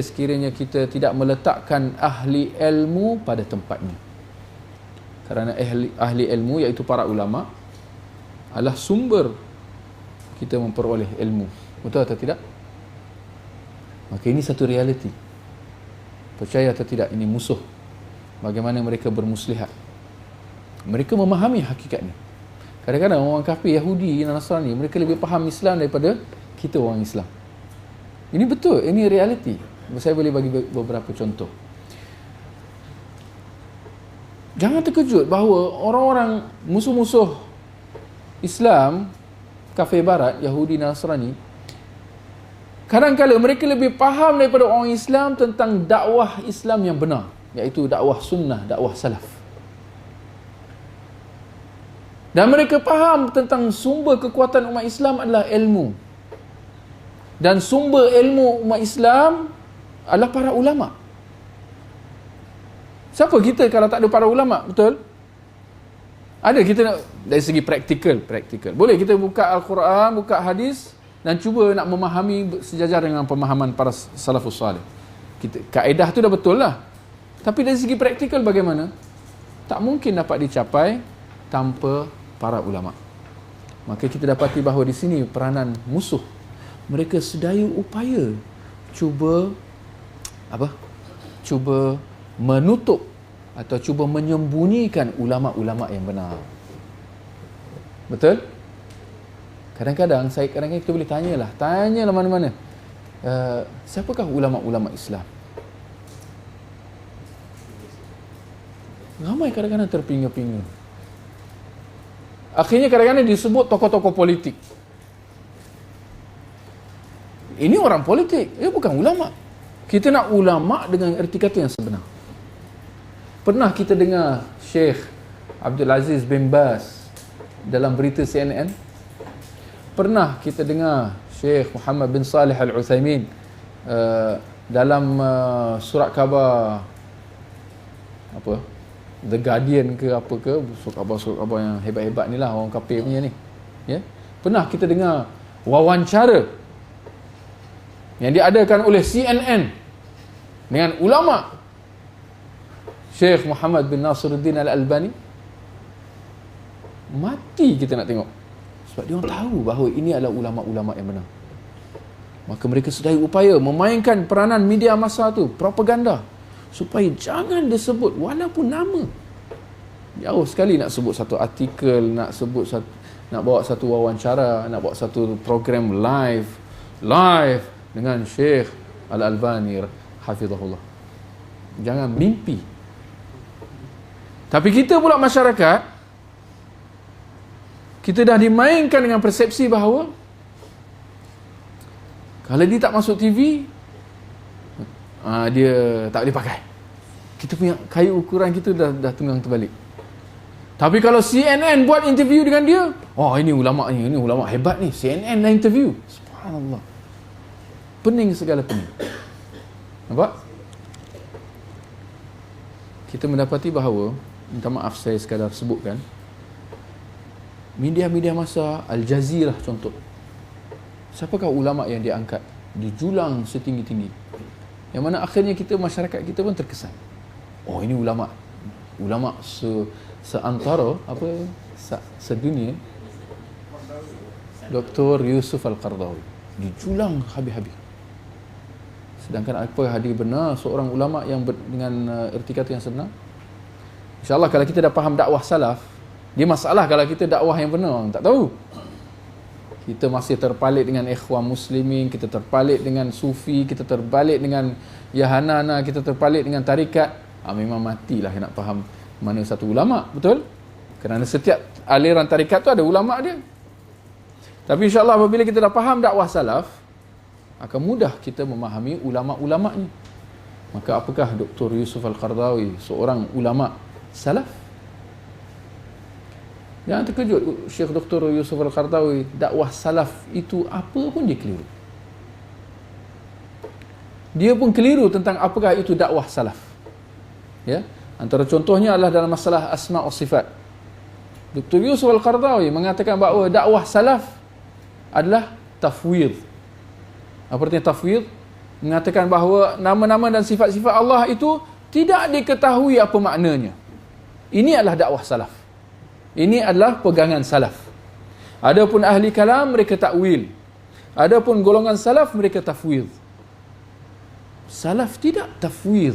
sekiranya kita tidak meletakkan ahli ilmu pada tempatnya. Kerana ahli ilmu, iaitu para ulama, adalah sumber kita memperoleh ilmu. Betul atau tidak? Maka ini satu realiti. Percaya atau tidak, ini musuh. Bagaimana mereka bermuslihat. Mereka memahami hakikatnya. Kadang-kadang orang kafir, Yahudi, Nasrani, mereka lebih faham Islam daripada kita orang Islam. Ini betul, ini realiti. Saya boleh bagi beberapa contoh. Jangan terkejut bahawa orang-orang musuh-musuh Islam, kafir barat, Yahudi, Nasrani, kadang-kadang mereka lebih faham daripada orang Islam tentang dakwah Islam yang benar, iaitu dakwah sunnah, dakwah salaf. Dan mereka faham tentang sumber kekuatan umat Islam adalah ilmu. Dan sumber ilmu umat Islam adalah para ulama. Siapa kita kalau tak ada para ulama? Betul? Ada kita nak, dari segi praktikal. Boleh kita buka Al-Quran, buka hadis dan cuba nak memahami sejajar dengan pemahaman para salafus salih. Kaedah tu dah betul lah. Tapi dari segi praktikal bagaimana? Tak mungkin dapat dicapai tanpa para ulama. Maka kita dapati bahawa di sini peranan musuh. Mereka sedaya upaya cuba menutup atau cuba menyembunyikan ulama-ulama yang benar. Betul? Kadang-kadang kita boleh tanyalah mana-mana. Siapakah ulama-ulama Islam? Ramai kadang-kadang terpinga-pinga. Akhirnya kadang-kadang disebut tokoh-tokoh politik. Ini orang politik, dia bukan ulama. Kita nak ulama dengan erti kata yang sebenar. Pernah kita dengar Syekh Abdul Aziz bin Baz dalam berita CNN? Pernah kita dengar Syekh Muhammad bin Salih Al-Uthaymin dalam surat khabar The Guardian ke apa ke, surat khabar yang hebat-hebat ni lah, orang kafir punya ni, ya? Pernah kita dengar wawancara yang diadakan oleh CNN dengan ulama Syekh Muhammad bin Nasiruddin Al-Albani? Mati kita nak tengok. Sebab dia orang tahu bahawa ini adalah ulama-ulama yang benar. Maka mereka sedaya upaya memainkan peranan media massa tu, propaganda, supaya jangan disebut walaupun nama. Jauh sekali nak sebut satu artikel, nak bawa satu wawancara, nak bawa satu program live dengan Syekh Al-Albani hafizahullah. Jangan mimpi. Tapi kita pula masyarakat, kita dah dimainkan dengan persepsi bahawa kalau dia tak masuk TV, dia tak boleh pakai. Kita punya kayu ukuran kita dah tunggang terbalik. Tapi kalau CNN buat interview dengan dia, ini ulama ni, ini ulama hebat ni, CNN dah interview. Subhanallah. Pening segala pening. Nampak? Kita mendapati bahawa, minta maaf saya sekadar sebutkan, media-media massa, Al Jazeera contoh. Siapakah ulama yang diangkat? Dijulang setinggi-tinggi. Yang mana akhirnya masyarakat kita pun terkesan. Ini ulama. Ulama seantara sedunia. Dr. Yusuf Al-Qardawi dijulang habis-habis. Sedangkan apa hadir benar seorang ulama yang dengan erti kata yang sebenar? InsyaAllah kalau kita dah faham dakwah salaf, Dia masalah kalau kita dakwah yang benar, orang tak tahu. Kita masih terpalit dengan ikhwan muslimin, kita terpalit dengan sufi, kita terpalit dengan yahanana, kita terpalit dengan tarikat. Memang matilah nak faham mana satu ulama, betul? Kerana setiap aliran tarikat tu ada ulama dia. Tapi insya-Allah apabila kita dah faham dakwah salaf, akan mudah kita memahami ulama-ulamanya. Maka apakah Dr. Yusuf Al-Qaradawi seorang ulama salaf? Jangan terkejut Syekh Dr. Yusuf Al-Qaradawi, dakwah salaf itu apa pun dia keliru. Dia pun keliru tentang apakah itu dakwah salaf. Ya, antara contohnya adalah dalam masalah asma' wa sifat. Dr. Yusuf Al-Qaradawi mengatakan bahawa dakwah salaf adalah tafwid. Apa artinya tafwid? Mengatakan bahawa nama-nama dan sifat-sifat Allah itu tidak diketahui apa maknanya. Ini adalah dakwah salaf. Ini adalah pegangan salaf. Adapun ahli kalam, mereka takwil. Adapun golongan salaf, mereka tafwid. Salaf tidak tafwid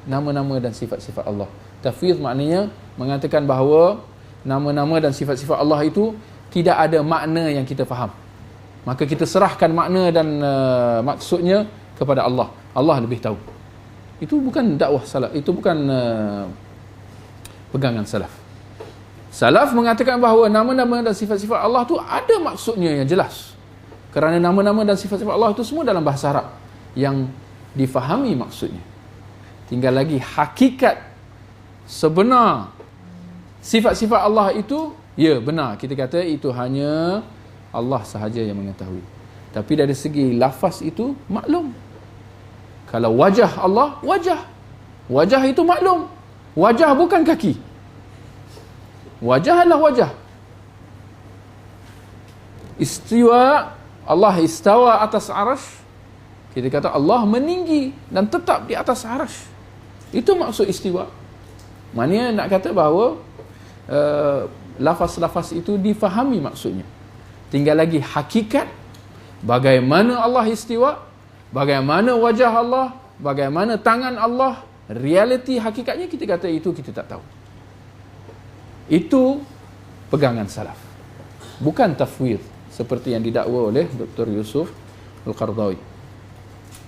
nama-nama dan sifat-sifat Allah. Tafwid maknanya mengatakan bahawa nama-nama dan sifat-sifat Allah itu tidak ada makna yang kita faham. Maka kita serahkan makna dan maksudnya kepada Allah. Allah lebih tahu. Itu bukan dakwah salaf. Itu bukan pegangan salaf. Salaf mengatakan bahawa nama-nama dan sifat-sifat Allah tu ada maksudnya yang jelas. Kerana nama-nama dan sifat-sifat Allah itu semua dalam bahasa Arab yang difahami maksudnya. Tinggal lagi hakikat sebenar sifat-sifat Allah itu, ya benar, kita kata itu hanya Allah sahaja yang mengetahui. Tapi dari segi lafaz itu maklum. Kalau wajah Allah, wajah itu maklum. Wajah bukan kaki. Wajah adalah wajah. Istiwa, Allah istawa atas arash. Kita kata Allah meninggi dan tetap di atas arash. Itu maksud istiwa. Maknanya nak kata bahawa lafaz-lafaz itu difahami maksudnya. Tinggal lagi hakikat bagaimana Allah istiwa, bagaimana wajah Allah, bagaimana tangan Allah, realiti hakikatnya kita kata itu kita tak tahu. Itu pegangan salaf. Bukan tafwid seperti yang didakwa oleh Dr. Yusuf Al-Qaradawi.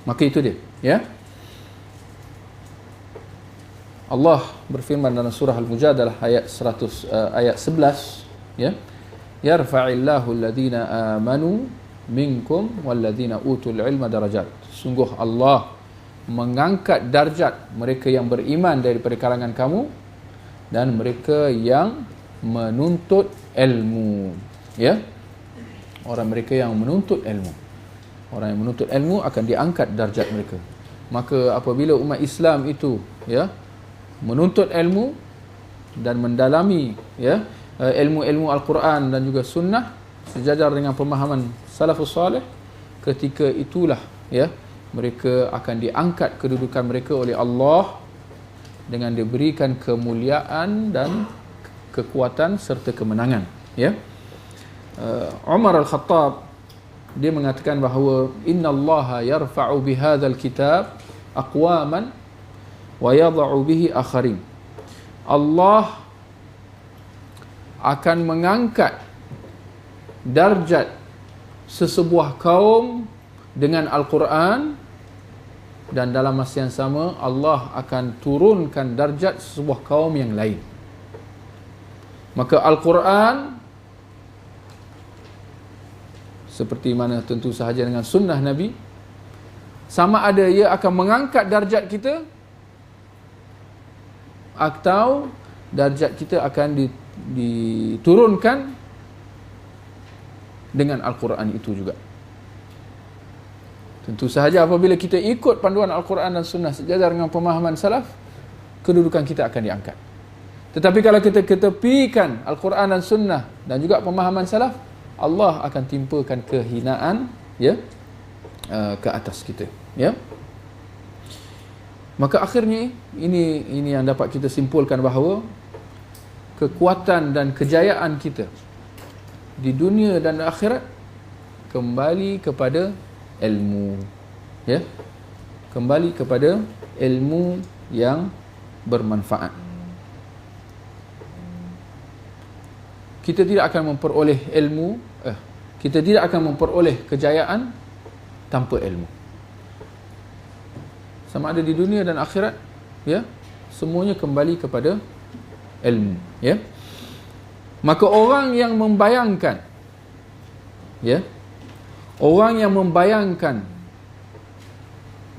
Maka itu dia, ya. Allah berfirman dalam surah Al-Mujadalah ayat 11, ya. Yarfa'illahu alladhina amanu minkum walladhina utul ilma darajat. Sungguh Allah mengangkat darjat mereka yang beriman daripada kalangan kamu dan mereka yang menuntut ilmu, ya. Orang mereka yang menuntut ilmu, orang yang menuntut ilmu akan diangkat darjat mereka. Maka apabila umat Islam itu, ya, menuntut ilmu dan mendalami, ya, ilmu-ilmu Al-Quran dan juga sunnah sejajar dengan pemahaman salafus salih, ketika itulah, ya, mereka akan diangkat kedudukan mereka oleh Allah dengan diberikan kemuliaan dan kekuatan serta kemenangan, ya. Umar Al-Khattab dia mengatakan bahawa innallaha yarfa'u bihadzal kitab aqwaman wa yadh'u bihi akharin. Allah akan mengangkat darjat sesebuah kaum dengan Al-Quran, dan dalam masa yang sama Allah akan turunkan darjat sebuah kaum yang lain. Maka Al-Quran, seperti mana tentu sahaja dengan sunnah Nabi, sama ada ia akan mengangkat darjat kita atau darjat kita akan diturunkan dengan Al-Quran itu juga. Tentu sahaja apabila kita ikut panduan Al-Quran dan Sunnah sejajar dengan pemahaman salaf, kedudukan kita akan diangkat. Tetapi kalau kita ketepikan Al-Quran dan Sunnah dan juga pemahaman salaf, Allah akan timpakan kehinaan, ya, ke atas kita, ya. Maka akhirnya ini yang dapat kita simpulkan bahawa kekuatan dan kejayaan kita di dunia dan akhirat kembali kepada ilmu, ya, kembali kepada ilmu yang bermanfaat. kita tidak akan memperoleh ilmu, kita tidak akan memperoleh kejayaan tanpa ilmu. Sama ada di dunia dan akhirat, ya, semuanya kembali kepada ilmu, ya. Maka orang yang membayangkan, ya, orang yang membayangkan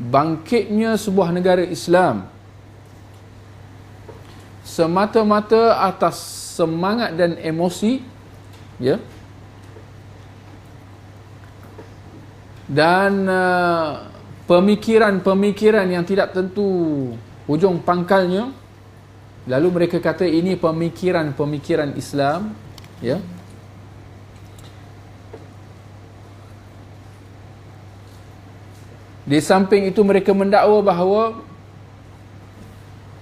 bangkitnya sebuah negara Islam semata-mata atas semangat dan emosi, ya, dan pemikiran-pemikiran yang tidak tentu hujung pangkalnya, lalu mereka kata ini pemikiran-pemikiran Islam, ya. Di samping itu mereka mendakwa bahawa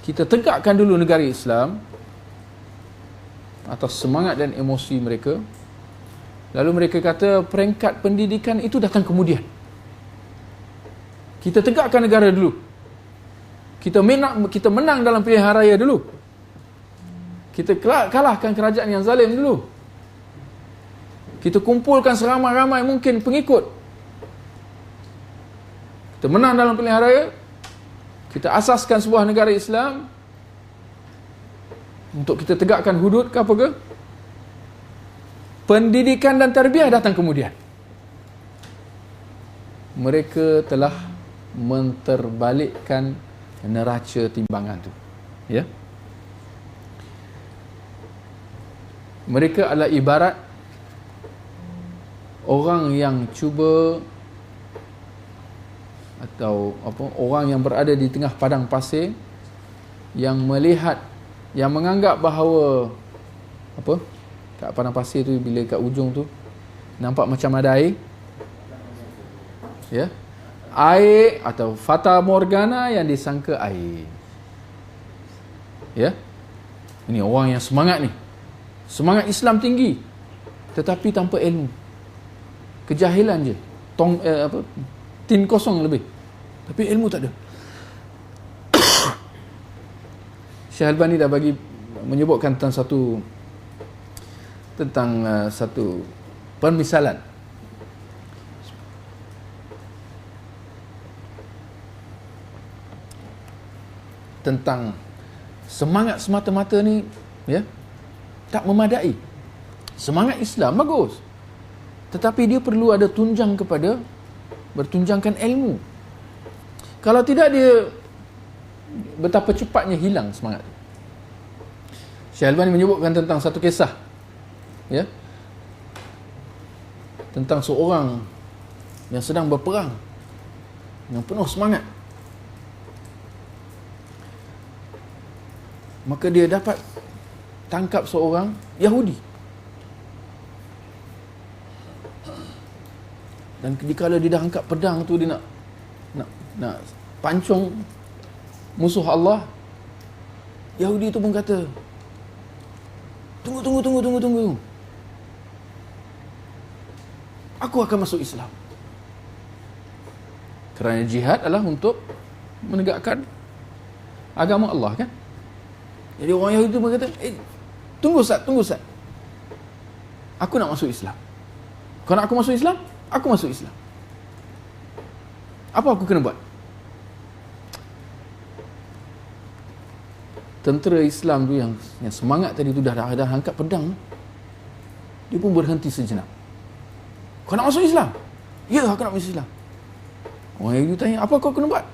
kita tegakkan dulu negara Islam atas semangat dan emosi mereka. Lalu mereka kata peringkat pendidikan itu datang kemudian. Kita tegakkan negara dulu. Kita menang dalam pilihan raya dulu. Kita kalahkan kerajaan yang zalim dulu. Kita kumpulkan seramai-ramai mungkin pengikut. Kita menang dalam pilihan raya. Kita asaskan sebuah negara Islam. Untuk kita tegakkan hudud ke apa ke? Pendidikan dan tarbiyah datang kemudian. Mereka telah menterbalikkan neraca timbangan tu, ya. Mereka adalah ibarat orang yang cuba, atau orang yang berada di tengah padang pasir, yang melihat, yang menganggap bahawa kat padang pasir tu, bila kat ujung tu nampak macam ada air, ya, air atau fata morgana yang disangka air, ya. Ini orang yang semangat ni, semangat Islam tinggi, tetapi tanpa ilmu, kejahilan je, tin kosong lebih, tapi ilmu tak ada. Syekh Albani dah bagi menyebutkan tentang satu permisalan tentang semangat semata-mata ni, ya, tak memadai. Semangat Islam bagus, tetapi dia perlu ada tunjang kepada bertunjangkan ilmu. Kalau tidak, dia betapa cepatnya hilang semangat. Syekh Albani menyebutkan tentang satu kisah, ya, tentang seorang yang sedang berperang, yang penuh semangat. Maka dia dapat tangkap seorang Yahudi. Dan dikala dia dah angkat pedang tu, dia nak pancung musuh Allah, Yahudi tu pun kata, Tunggu. Aku akan masuk Islam. Kerana jihad adalah untuk menegakkan agama Allah, kan? Jadi orang Yahudi tu pun kata, tunggu Ustaz. Aku nak masuk Islam. Kau nak aku masuk Islam? Aku masuk Islam. Apa aku kena buat? Tentera Islam tu yang semangat tadi tu dah angkat pedang, dia pun berhenti sejenak. Kau nak masuk Islam? Ya, aku nak masuk Islam. Orang Yahudi tanya, apa kau kena buat?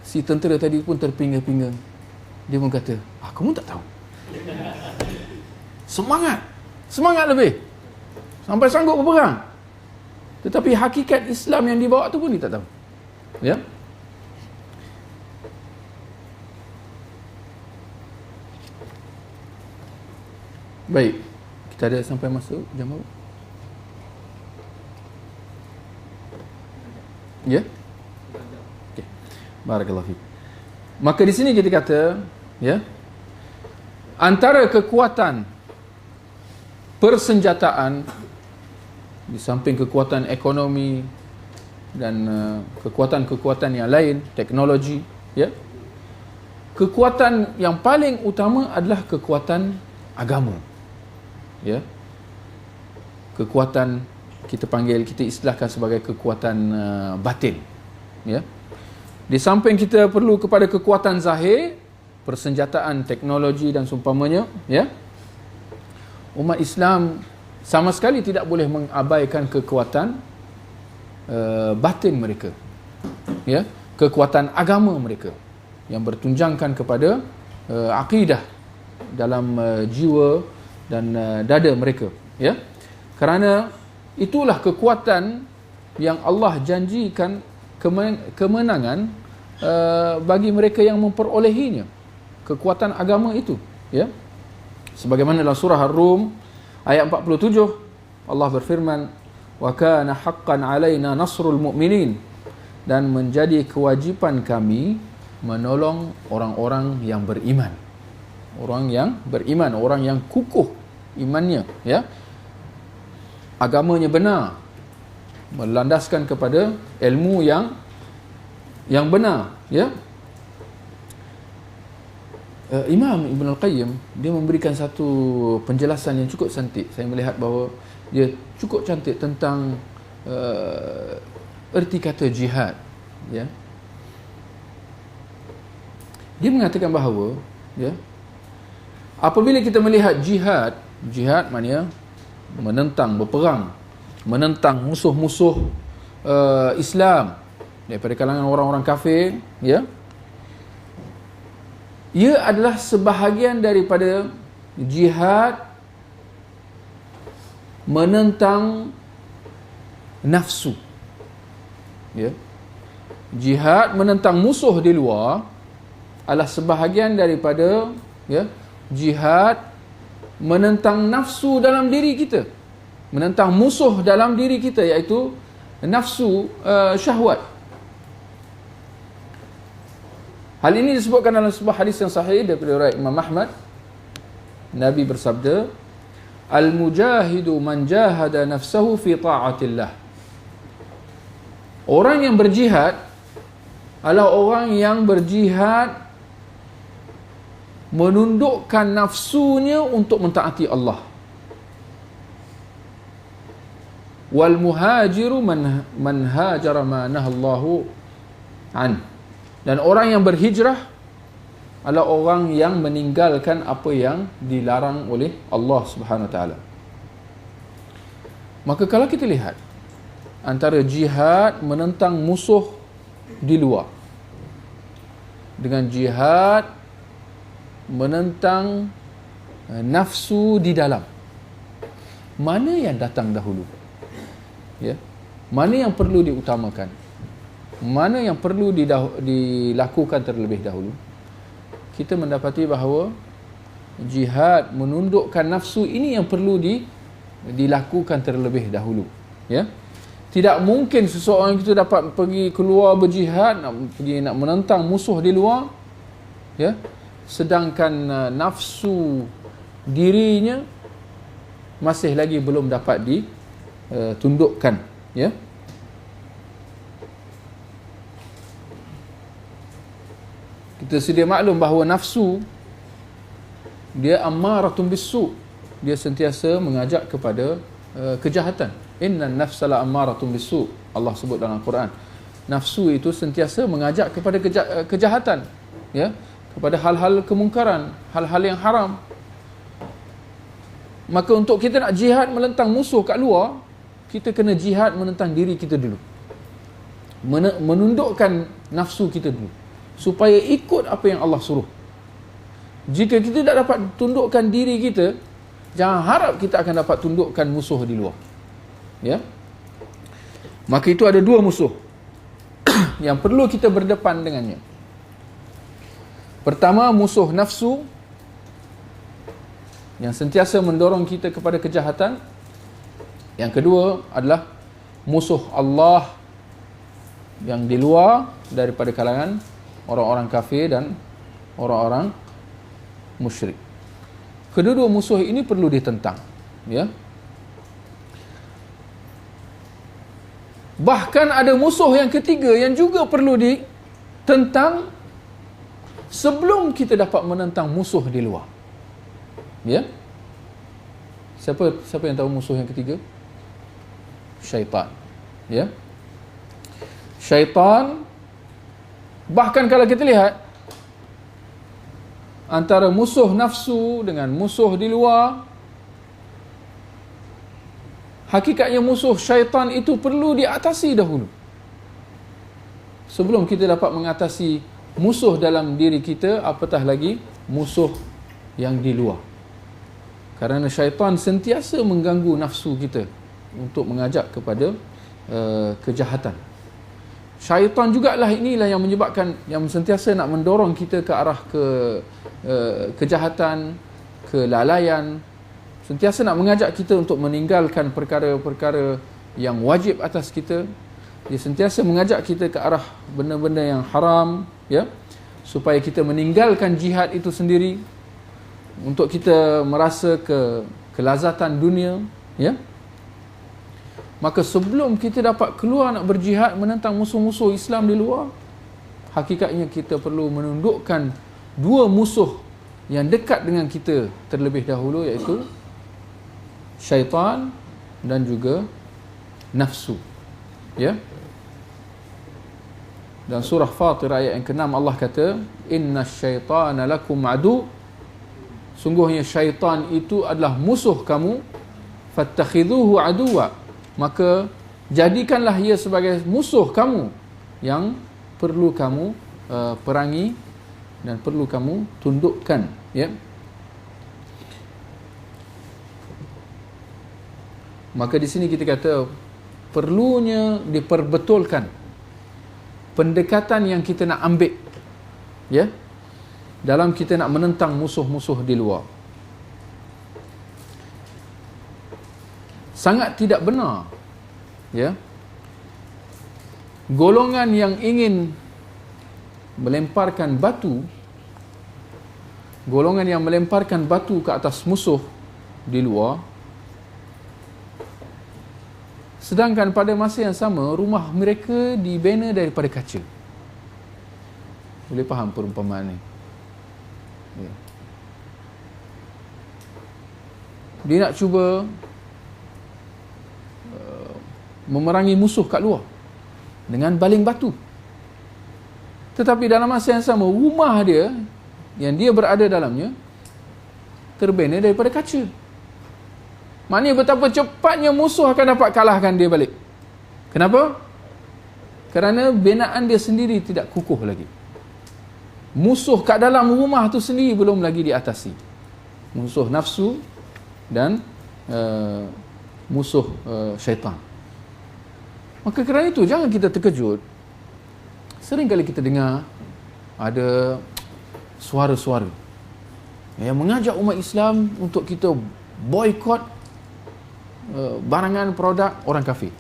Si tentera tadi pun terpinga-pinga. Dia pun kata, aku pun tak tahu. Semangat lebih, sampai sanggup berperang. Tetapi hakikat Islam yang dibawa tu pun dia tak tahu, ya. Baik, kita ada sampai masuk jam berapa? Ya? Okey. Barakallahu fiik. Maka di sini kita kata, ya, antara kekuatan persenjataan di samping kekuatan ekonomi dan kekuatan-kekuatan yang lain, teknologi, ya, kekuatan yang paling utama adalah kekuatan agama. Ya. Kekuatan kita istilahkan sebagai kekuatan batin. Ya. Di samping kita perlu kepada kekuatan zahir, persenjataan, teknologi dan seumpamanya, ya. Umat Islam sama sekali tidak boleh mengabaikan kekuatan batin mereka. Ya, kekuatan agama mereka yang bertunjangkan kepada akidah dalam jiwa dan dada mereka, ya. Kerana itulah kekuatan yang Allah janjikan kemenangan bagi mereka yang memperolehinya, kekuatan agama itu, ya. Sebagaimana dalam surah Ar-Rum ayat 47 Allah berfirman, wa kana haqqan alaina nasrul mu'minin, dan menjadi kewajipan kami menolong orang-orang yang beriman. Orang yang beriman, orang yang kukuh imannya, ya. Agamanya benar, melandaskan kepada ilmu yang benar, ya. Imam Ibn Al-Qayyim dia memberikan satu penjelasan yang cukup cantik. Saya melihat bahawa dia cukup cantik tentang erti kata jihad, ya. Dia mengatakan bahawa, ya, apabila kita melihat jihad maknanya menentang, berperang, menentang musuh-musuh Islam daripada kalangan orang-orang kafir, ya. Ia adalah sebahagian daripada jihad menentang nafsu. Ya. Jihad menentang musuh di luar adalah sebahagian daripada, ya, jihad menentang nafsu dalam diri kita, menentang musuh dalam diri kita, iaitu nafsu syahwat. Hal ini disebutkan dalam sebuah hadis yang sahih daripada riwayat Imam Ahmad. Nabi bersabda, al-mujahidu man jahada nafsahu fi ta'atillah. Orang yang berjihad adalah orang yang berjihad menundukkan nafsunya untuk mentaati Allah. Wal muhajiru man hajara ma nahallahu an. Dan orang yang berhijrah adalah orang yang meninggalkan apa yang dilarang oleh Allah Subhanahu Wa Taala. Maka kalau kita lihat antara jihad menentang musuh di luar dengan jihad menentang nafsu di dalam, mana yang datang dahulu? Ya, mana yang perlu diutamakan? Mana yang perlu dilakukan terlebih dahulu? Kita mendapati bahawa jihad menundukkan nafsu ini yang perlu dilakukan terlebih dahulu, ya. Tidak mungkin seseorang itu dapat pergi keluar berjihad, nak menentang musuh di luar, ya, sedangkan nafsu dirinya masih lagi belum dapat ditundukkan, ya. Kita sedia maklum bahawa nafsu dia ammaratun bisu, dia sentiasa mengajak kepada kejahatan. Innan nafsa la ammaratun bisu, Allah sebut dalam Al-Quran. Nafsu itu sentiasa mengajak kepada kejahatan, ya, kepada hal-hal kemungkaran, hal-hal yang haram. Maka untuk kita nak jihad menentang musuh kat luar, kita kena jihad menentang diri kita dulu, menundukkan nafsu kita dulu, supaya ikut apa yang Allah suruh. Jika kita tak dapat tundukkan diri kita, jangan harap kita akan dapat tundukkan musuh di luar, ya. Maka itu ada dua musuh yang perlu kita berdepan dengannya. Pertama, musuh nafsu yang sentiasa mendorong kita kepada kejahatan. Yang kedua adalah musuh Allah yang di luar daripada kalangan orang-orang kafir dan orang-orang musyrik. Kedua-dua musuh ini perlu ditentang, ya. Bahkan ada musuh yang ketiga yang juga perlu ditentang sebelum kita dapat menentang musuh di luar. Ya? Siapa yang tahu musuh yang ketiga? Syaitan. Ya? Syaitan, bahkan kalau kita lihat antara musuh nafsu dengan musuh di luar, hakikatnya musuh syaitan itu perlu diatasi dahulu sebelum kita dapat mengatasi musuh dalam diri kita, apatah lagi musuh yang di luar. Kerana syaitan sentiasa mengganggu nafsu kita untuk mengajak kepada kejahatan. Syaitan jugalah inilah yang menyebabkan, yang sentiasa nak mendorong kita ke arah kejahatan, kelalaian, sentiasa nak mengajak kita untuk meninggalkan perkara-perkara yang wajib atas kita. Dia sentiasa mengajak kita ke arah benda-benda yang haram, ya, supaya kita meninggalkan jihad itu sendiri, untuk kita merasa kelazatan dunia, ya. Maka sebelum kita dapat keluar nak berjihad menentang musuh-musuh Islam di luar, hakikatnya kita perlu menundukkan dua musuh yang dekat dengan kita terlebih dahulu, iaitu syaitan dan juga nafsu. Ya. Dan surah Fatir ayat yang ke-6 Allah kata, "Inna syaitana lakum adu." Sungguhnya syaitan itu adalah musuh kamu, fattakhidhuhu aduwa. Maka jadikanlah ia sebagai musuh kamu yang perlu kamu perangi dan perlu kamu tundukkan, ya. Maka di sini kita kata perlunya diperbetulkan pendekatan yang kita nak ambil, ya, dalam kita nak menentang musuh-musuh di luar. Sangat tidak benar, ya, golongan yang ingin melemparkan batu, golongan yang melemparkan batu ke atas musuh di luar, sedangkan pada masa yang sama rumah mereka dibina daripada kaca. Boleh faham perumpamaan ni? Ya. Dia nak cuba memerangi musuh kat luar dengan baling batu, tetapi dalam masa yang sama rumah dia yang dia berada dalamnya terbina daripada kaca. Maknanya betapa cepatnya musuh akan dapat kalahkan dia balik. Kenapa? Kerana binaan dia sendiri tidak kukuh lagi. Musuh kat dalam rumah tu sendiri belum lagi diatasi. Musuh nafsu dan musuh syaitan. Maka kerana itu jangan kita terkejut. Sering kali kita dengar ada suara-suara yang mengajak umat Islam untuk kita boykot barangan produk orang kafir.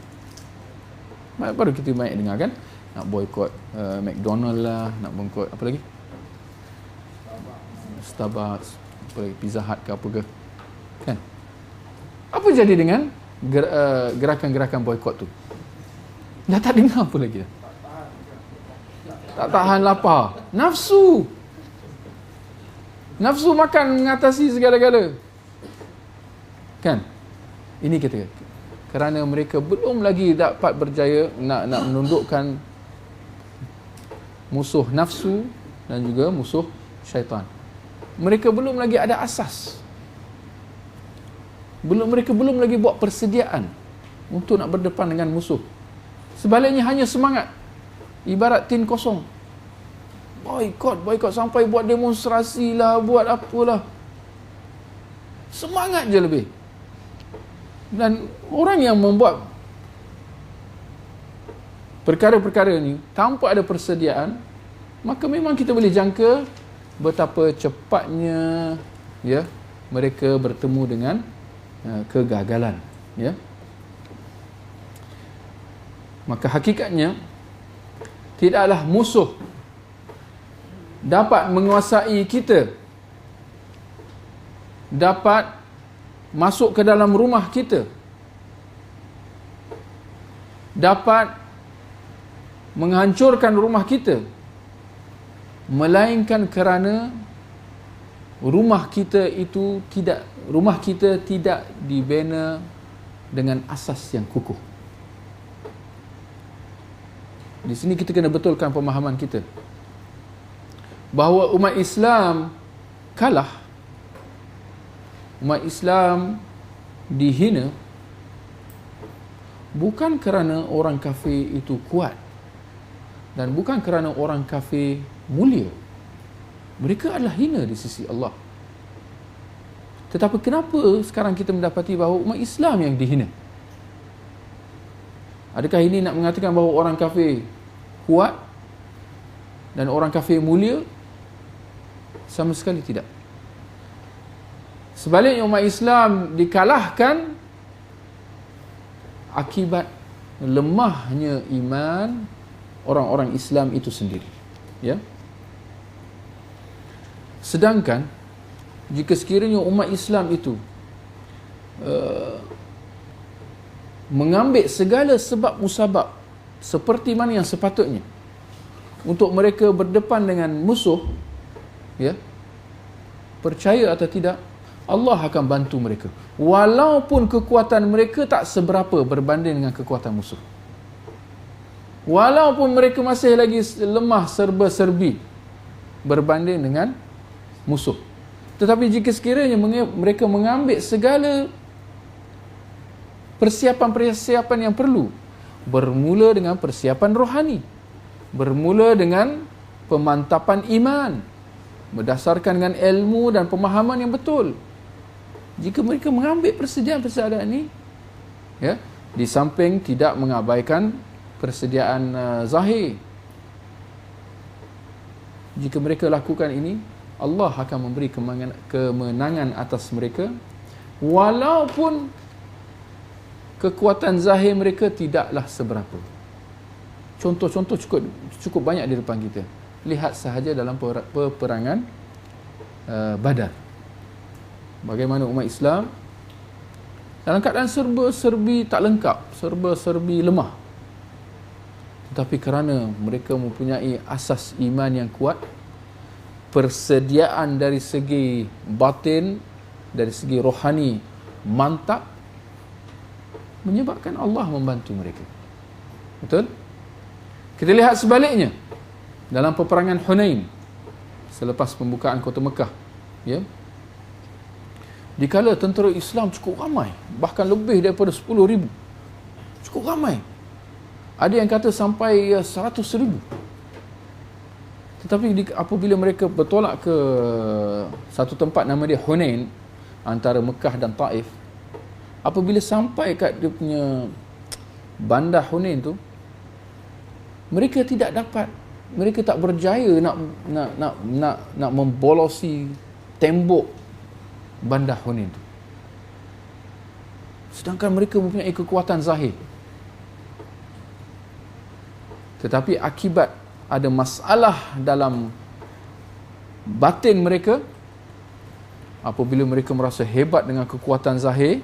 Baru kita banyak dengar kan, nak boykot McDonald lah, nak boykot apa lagi, Starbucks, apa lagi, Pizza Hut ke apa ke, kan? Apa jadi dengan gerakan-gerakan boykot tu? Dah tak dengar apa lagi. Tak tahan lapar. Nafsu makan mengatasi segala-gala. Kan? Ini kita. Kerana mereka belum lagi dapat berjaya nak menundukkan musuh nafsu dan juga musuh syaitan. Mereka belum lagi ada asas. Mereka belum lagi buat persediaan untuk nak berdepan dengan musuh. Sebaliknya hanya semangat. Ibarat tin kosong. Boykot sampai buat demonstrasi lah, buat apalah. Semangat je lebih. Dan orang yang membuat perkara-perkara ni tanpa ada persediaan, maka memang kita boleh jangka betapa cepatnya, ya, mereka bertemu dengan kegagalan, ya. Maka hakikatnya tidaklah musuh dapat menguasai kita, dapat masuk ke dalam rumah kita, dapat menghancurkan rumah kita, melainkan kerana rumah kita tidak dibina dengan asas yang kukuh. Di sini kita kena betulkan pemahaman kita bahawa umat Islam kalah, umat Islam dihina bukan kerana orang kafir itu kuat dan bukan kerana orang kafir mulia. Mereka adalah hina di sisi Allah. Tetapi kenapa sekarang kita mendapati bahawa umat Islam yang dihina? Adakah ini nak mengatakan bahawa orang kafir kuat dan orang kafir mulia? Sama sekali tidak. Sebaliknya umat Islam dikalahkan akibat lemahnya iman orang-orang Islam itu sendiri. Ya. Sedangkan jika sekiranya umat Islam itu mengambil segala sebab musabab seperti mana yang sepatutnya untuk mereka berdepan dengan musuh, ya, percaya atau tidak, Allah akan bantu mereka walaupun kekuatan mereka tak seberapa berbanding dengan kekuatan musuh, walaupun mereka masih lagi lemah serba-serbi berbanding dengan musuh. Tetapi jika sekiranya mereka mengambil segala persiapan-persiapan yang perlu, bermula dengan persiapan rohani, bermula dengan pemantapan iman berdasarkan dengan ilmu dan pemahaman yang betul. Jika mereka mengambil persediaan-persediaan ini, ya, di samping tidak mengabaikan persediaan zahir, jika mereka lakukan ini, Allah akan memberi kemenangan atas mereka walaupun kekuatan zahir mereka tidaklah seberapa. Contoh-contoh cukup banyak di depan kita. Lihat sahaja dalam peperangan Badar. Bagaimana umat Islam dalam keadaan serba-serbi tak lengkap, serba-serbi lemah. Tetapi kerana mereka mempunyai asas iman yang kuat, persediaan dari segi batin, dari segi rohani mantap, menyebabkan Allah membantu mereka. Betul? Kita lihat sebaliknya dalam peperangan Hunain selepas pembukaan kota Mekah, ya. Dikala tentera Islam cukup ramai, bahkan lebih daripada 10,000. Cukup ramai. Ada yang kata sampai 100,000. Tetapi apabila mereka bertolak ke satu tempat nama dia Hunain, antara Mekah dan Taif, apabila sampai kat dia punya bandar Hunain tu, mereka tidak dapat, mereka tak berjaya nak membolosi tembok bandar Hunain tu. Sedangkan mereka mempunyai kekuatan zahir. Tetapi akibat ada masalah dalam batin mereka, apabila mereka merasa hebat dengan kekuatan zahir,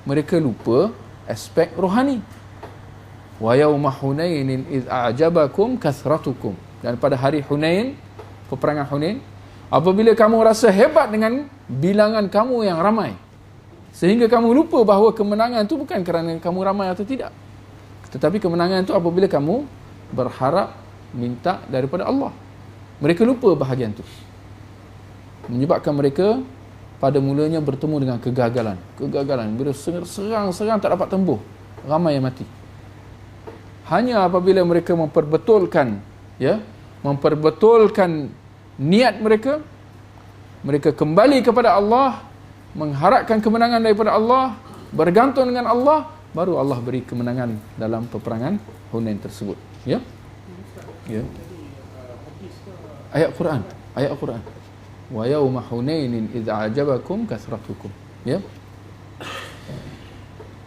mereka lupa aspek rohani. Wa yauma hunainin id a'jabakum kathratukum. Dan pada hari Hunain, peperangan Hunain, apabila kamu rasa hebat dengan bilangan kamu yang ramai, sehingga kamu lupa bahawa kemenangan itu bukan kerana kamu ramai atau tidak, tetapi kemenangan itu apabila kamu berharap minta daripada Allah. Mereka lupa bahagian itu, menyebabkan mereka pada mulanya bertemu dengan kegagalan. Bila serang tak dapat tembus, ramai yang mati. Hanya apabila mereka memperbetulkan niat mereka, mereka kembali kepada Allah, mengharapkan kemenangan daripada Allah, bergantung dengan Allah, baru Allah beri kemenangan dalam peperangan Hunain tersebut. Ya. Ya. Ayat Quran. Wa yauma hunainin idza ajabakum kathratukum. Ya.